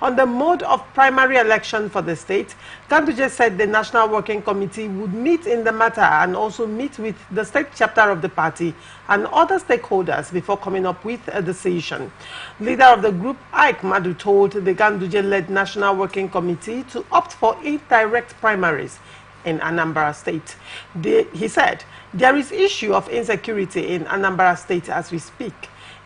On the mode of primary election for the state, Ganduje said the National Working Committee would meet in the matter and also meet with the state chapter of the party and other stakeholders before coming up with a decision. Leader of the group, Ike Madu, told the Ganduje-led National Working Committee to opt for 8 direct primaries in Anambra State. He said, there is issue of insecurity in Anambra State as we speak.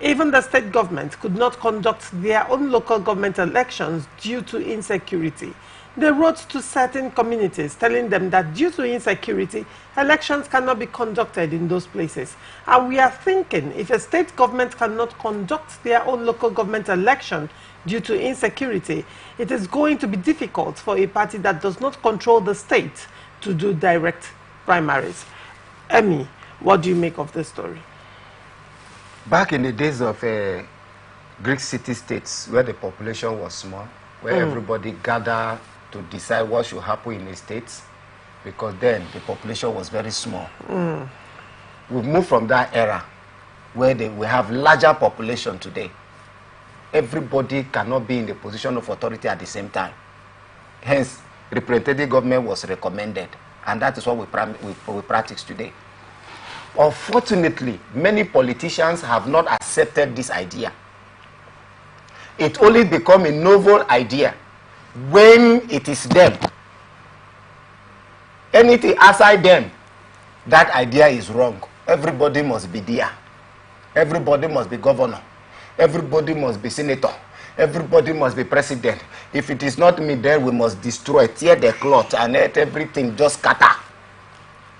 Even the state government could not conduct their own local government elections due to insecurity. They wrote to certain communities telling them that due to insecurity, elections cannot be conducted in those places. And we are thinking if a state government cannot conduct their own local government election due to insecurity, it is going to be difficult for a party that does not control the state to do direct primaries. Emmy, what do you make of this story? Back in the days of Greek city-states, where the population was small, where everybody gathered to decide what should happen in the states, because then the population was very small. We've moved from that era, where we have larger population today. Everybody cannot be in the position of authority at the same time. Hence, representative government was recommended, and that is what we practice today. Unfortunately, many politicians have not accepted this idea. It only becomes a novel idea when it is them. Anything outside them, that idea is wrong. Everybody must be there. Everybody must be governor. Everybody must be senator. Everybody must be president. If it is not me, then we must destroy, tear the cloth, and let everything just scatter.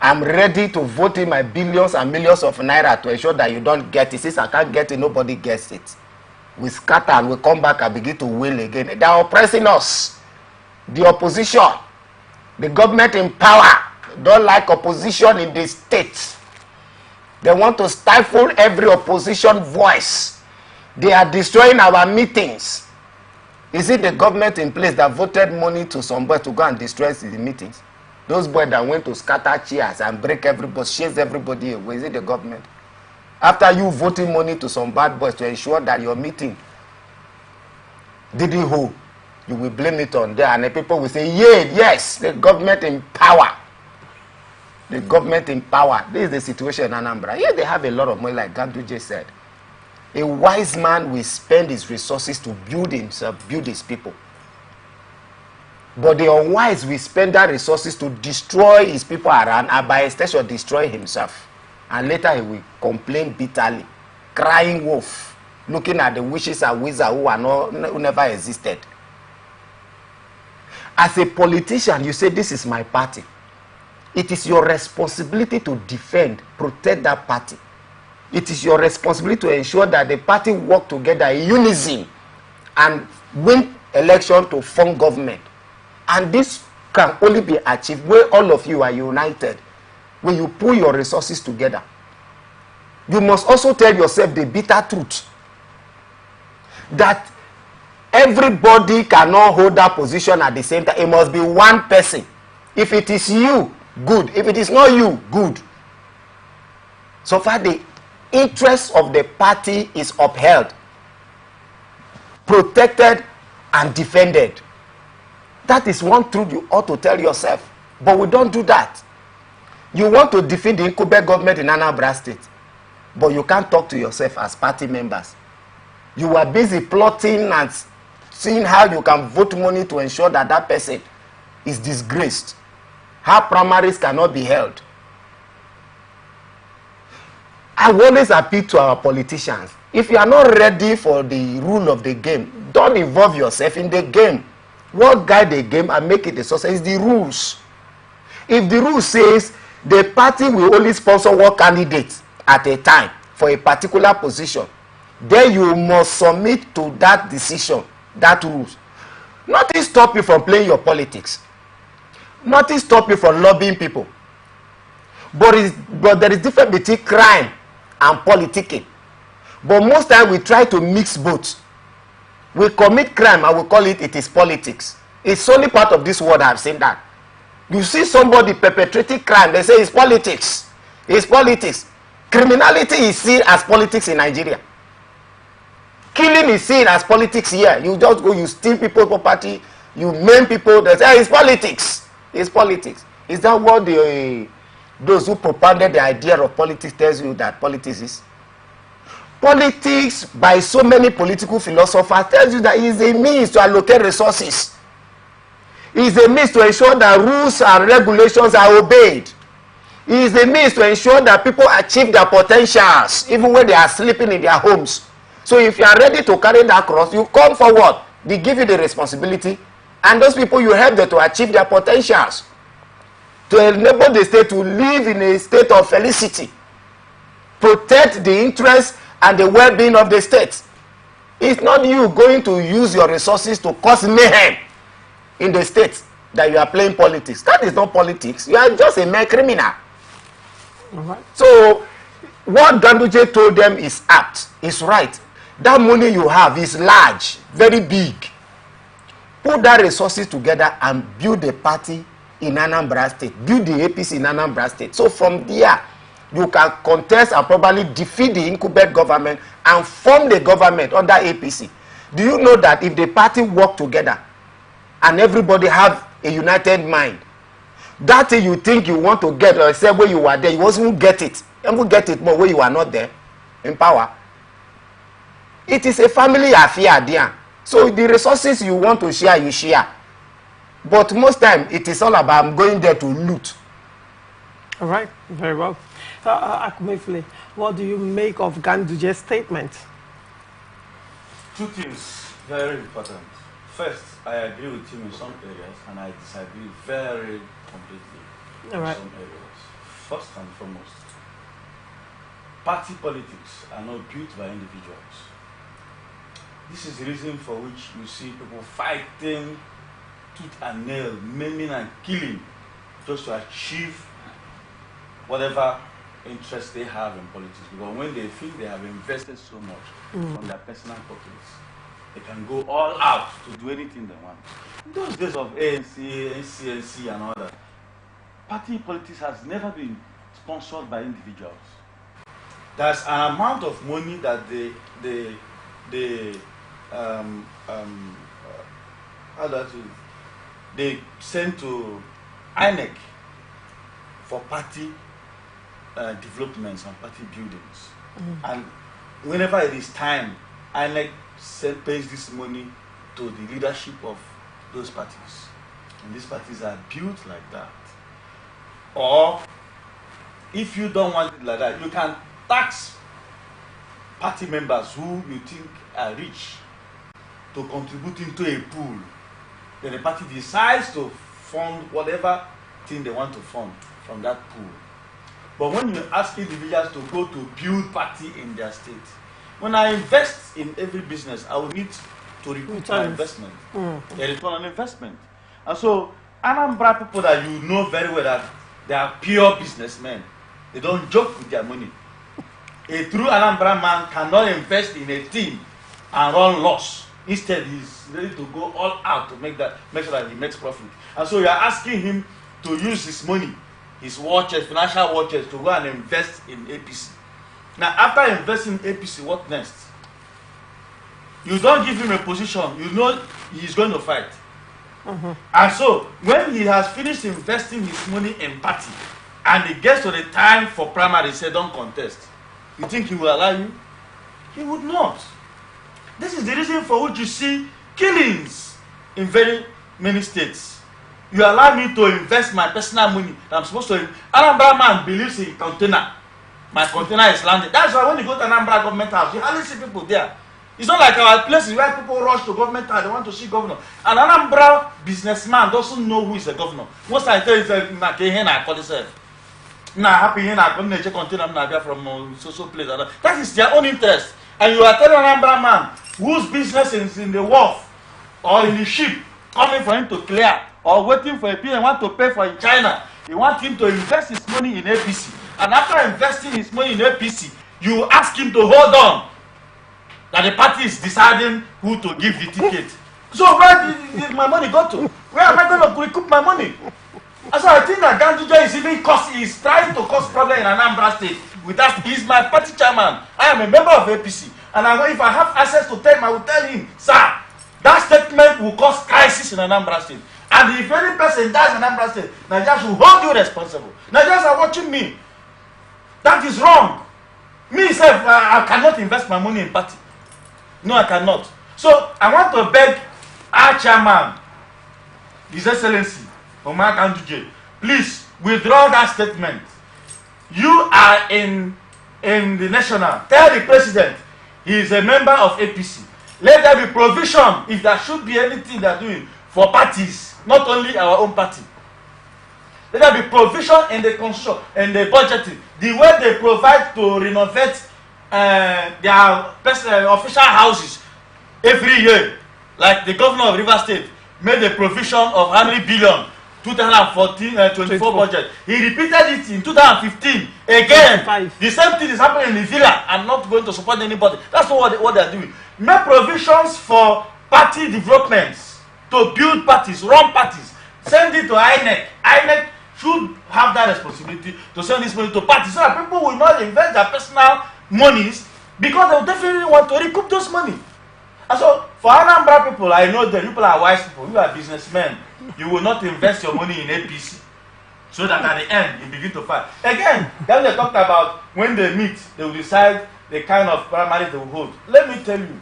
I'm ready to vote in my billions and millions of naira to ensure that you don't get it. Since I can't get it, nobody gets it. We scatter and we come back and begin to wail again. They are oppressing us. The opposition, the government in power, don't like opposition in the state. They want to stifle every opposition voice. They are destroying our meetings. Is it the government in place that voted money to somebody to go and destroy the meetings? Those boys that went to scatter chairs and break everybody, chase everybody away, is it the government? After you voting money to some bad boys to ensure that your meeting didn't hold, you will blame it on them, and the people will say, yeah, yes, the government in power. The government in power. This is the situation in Anambra. Here they have a lot of money, like Ganduje said. A wise man will spend his resources to build himself, build his people. But the unwise will spend that resources to destroy his people around, and by extension destroy himself. And later he will complain bitterly, crying wolf, looking at the witches and wizards who never existed. As a politician, you say, this is my party. It is your responsibility to defend, protect that party. It is your responsibility to ensure that the party work together in unison and win election to form government. And this can only be achieved where all of you are united, when you pull your resources together. You must also tell yourself the bitter truth that everybody cannot hold that position at the same time. It must be one person. If it is you, good. If it is not you, good. So far, the interest of the party is upheld, protected, and defended. That is one truth you ought to tell yourself. But we don't do that. You want to defeat the incumbent government in Anambra State, but you can't talk to yourself as party members. You are busy plotting and seeing how you can vote money to ensure that that person is disgraced. How primaries cannot be held. I always appeal to our politicians. If you are not ready for the rule of the game, don't involve yourself in the game. What guide the game and make it a success is the rules. If the rule says the party will only sponsor one candidate at a time for a particular position, then you must submit to that decision, that rules. Nothing stop you from playing your politics. Nothing stop you from lobbying people. But there is difference between crime and politicking. But most times we try to mix both. We commit crime and we call it is politics. It's only part of this world I have seen that. You see somebody perpetrating crime, they say it's politics. It's politics. Criminality is seen as politics in Nigeria. Killing is seen as politics here. You just go, you steal people's property, you maim people. They say, it's politics. It's politics. Is that what those who propounded the idea of politics tells you that politics is? Politics, by so many political philosophers, tells you that it is a means to allocate resources. It is a means to ensure that rules and regulations are obeyed. It is a means to ensure that people achieve their potentials, even when they are sleeping in their homes. So if you are ready to carry that cross, you come forward. They give you the responsibility, and those people, you help them to achieve their potentials, to enable the state to live in a state of felicity, protect the interests and the well-being of the state. It's not you going to use your resources to cause mayhem in the state that you are playing politics. That is not politics. You are just a mere criminal. Right. So what Ganduje told them is apt, is right. That money you have is large, very big. Put that resources together and build a party in Anambra State. Build the APC in Anambra State. So from there, you can contest and probably defeat the incumbent government and form the government under APC. Do you know that if the party work together and everybody have a united mind, that thing you think you want to get, or say where you were there, you won't get it. You won't get it more where you are not there in power. It is a family affair there. So the resources you want to share, you share. But most time, it is all about I'm going there to loot. All right, very well. Akumefle, what do you make of Ganduje's statement? Two things very important. First, I agree with him in some areas, and I disagree very completely in some areas. First and foremost, party politics are not built by individuals. This is the reason for which you see people fighting tooth and nail, maiming and killing, just to achieve whatever interest they have in politics. Because when they feel they have invested so much from their personal pockets, they can go all out to do anything they want. In those days of ANC, NCNC and all that, party politics has never been sponsored by individuals. There's an amount of money that they send to INEC for party developments and party buildings. And whenever it is time, INEC pays this money to the leadership of those parties. And these parties are built like that. Or, if you don't want it like that, you can tax party members who you think are rich to contribute into a pool. Then the party decides to fund whatever thing they want to fund from that pool. But when you ask individuals to go to build party in their state, when I invest in every business, I will need to recoup my investment, a return on investment. And so, Anambra people that you know very well that they are pure businessmen, they don't joke with their money. A true Anambra man cannot invest in a team and run loss. Instead, he's ready to go all out to make sure that he makes profit. And so you are asking him to use his money, his watches, financial watches, to go and invest in APC. Now, after investing in APC, what next? You don't give him a position, you know he's going to fight. And so, when he has finished investing his money in party, and it gets to the time for primary, he said, don't contest. You think he will allow you? He would not. This is the reason for which you see killings in very many states. You allow me to invest my personal money. I'm supposed to. Anambra man believes in container. My container is landed. That's why when you go to Anambra government house, you hardly see people there. It's not like our places where people rush to government house, they want to see governor. An Anambra businessman doesn't know who is the governor. Once I tell you, I call yourself. Now happy here, I come to container from so place. That is their own interest. And you are telling an Anambra man whose business is in the wharf or in the ship coming for him to clear or waiting for a bill and want to pay for in China. You want him to invest his money in APC. And after investing his money in APC, you ask him to hold on. That the party is deciding who to give the ticket. So where did my money go to? Where am I going to recoup my money? So I think that Ganduje is trying to cause problem in Anambra State. With that, he's my party chairman. I am a member of APC, and if I have access to tell him, I will tell him, sir, that statement will cause crisis in Anambra State. And if any person dies in Anambra State, Nigerians will hold you responsible. Nigerians are watching me. That is wrong. Me, self, I cannot invest my money in party. No, I cannot. So I want to beg our chairman, His Excellency, Omar Ganduje, please withdraw that statement. You are in the national. Tell the president he is a member of APC. Let there be provision if there should be anything they are doing for parties, not only our own party. Let there be provision in the constitution and the budgeting, the way they provide to renovate their official houses every year. Like the governor of Rivers State made a provision of how many billion 2014-24 budget. He repeated it in 2015 again. The same thing is happening in the villa. I'm not going to support anybody. That's not what they're doing. Make provisions for party developments, to build parties, run parties. Send it to INEC. INEC should have that responsibility to send this money to parties so that people will not invest their personal monies, because they will definitely want to recoup those money. And so for Anambra people, I know that people are wise people. You are businessmen. You will not invest your money in APC, so that at the end you begin to fight. Again, then they talked about when they meet, they will decide the kind of primary they will hold. Let me tell you,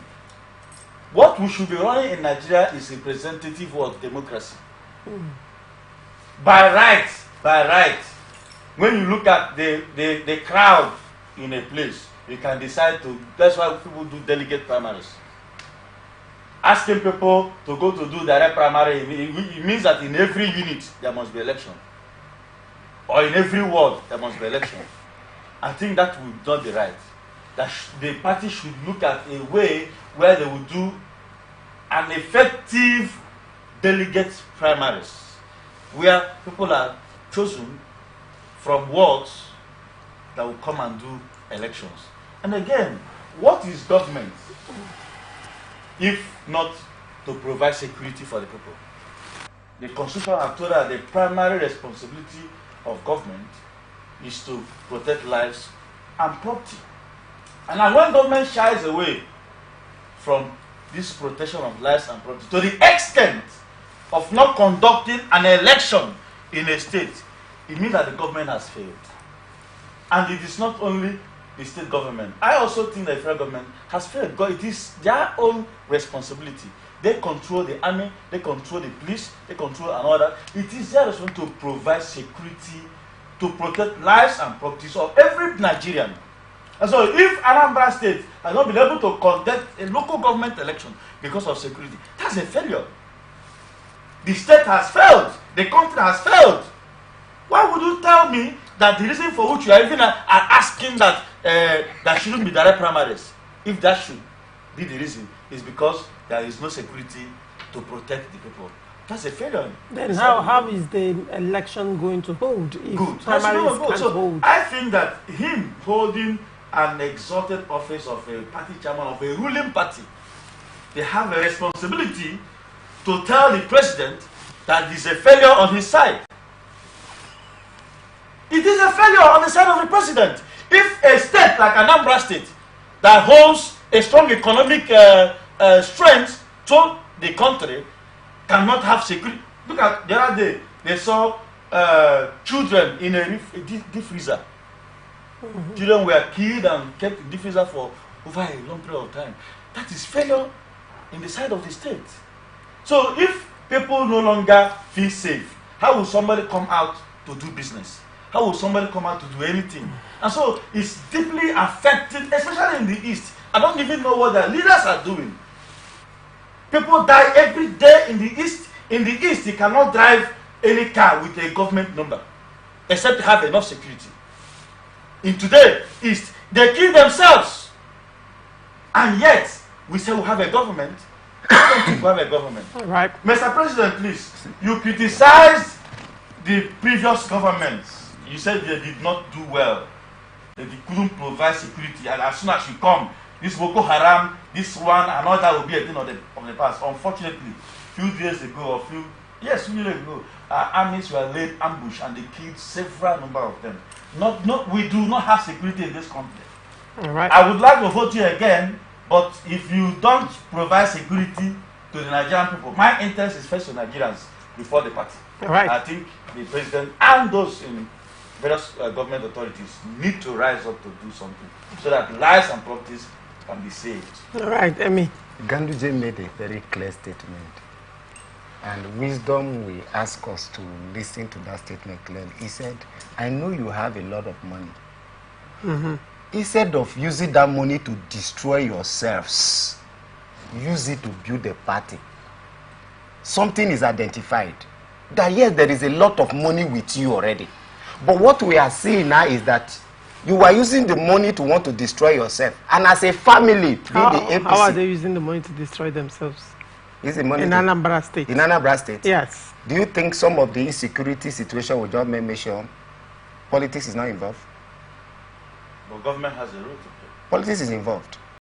what we should be running in Nigeria is representative of democracy. By right, when you look at the crowd in a place, you can decide to. That's why people do delegate primaries. Asking people to go to do direct primary, it means that in every unit there must be election, or in every ward there must be election. I think that would not be right. That the party should look at a way where they will do an effective delegate primaries, where people are chosen from wards that will come and do elections. And again, what is government if not to provide security for the people? The Constitution has told us the primary responsibility of government is to protect lives and property. And when government shies away from this protection of lives and property to the extent of not conducting an election in a state, it means that the government has failed. And it is not only the state government. I also think the federal government has failed, because it is their own responsibility. They control the army, they control the police, they control another. It is their responsibility to provide security, to protect lives and properties of every Nigerian. And so if Anambra State has not been able to conduct a local government election because of security, that's a failure. The state has failed. The country has failed. Why would you tell me that the reason for which you are even asking that there shouldn't be direct primaries, if that should be the reason, is because there is no security to protect the people? That's a failure. Then how is the election going to hold if primaries can't hold? I think that him holding an exalted office of a party chairman of a ruling party, they have a responsibility to tell the president that it's a failure on his side. It is a failure on the side of the president. If a state like Anambra State that holds a strong economic strength to the country cannot have security. Look at the other day, they saw children in a deep freezer. Children were killed and kept in deep freezer for over a long period of time. That is failure in the side of the state. So if people no longer feel safe, how will somebody come out to do business? How will somebody come out to do anything? And so it's deeply affected, especially in the East. I don't even know what the leaders are doing. People die every day in the East. In the East, you cannot drive any car with a government number, except to have enough security. In today East, they kill themselves. And yet, we say we have a government. I don't think we have a government. All right. Mr. President, please, you criticized the previous governments. You said they did not do well. That they couldn't provide security. And as soon as you come, this Boko Haram, this one, another will be a thing of the past. Unfortunately, a few days ago, or a few Yes, 2 years ago, our armies were laid ambush and they killed several number of them. We do not have security in this country. All right. I would like to vote you again, but if you don't provide security to the Nigerian people, my interest is first to Nigerians before the party. All right. I think the president and those in various government authorities need to rise up to do something so that lives and properties can be saved. All right, Emmy. Ganduje made a very clear statement. And wisdom will ask us to listen to that statement clearly. He said, I know you have a lot of money. Mm-hmm. Instead of using that money to destroy yourselves, use it to build a party. Something is identified. That yes, there is a lot of money with you already. But what we are seeing now is that you are using the money to want to destroy yourself. And as a family, How APC, are they using the money to destroy themselves? Is the money in Anambra State. In Anambra State? Yes. Do you think some of the insecurity situation will just make sure politics is not involved? But government has a role to play. Politics is involved.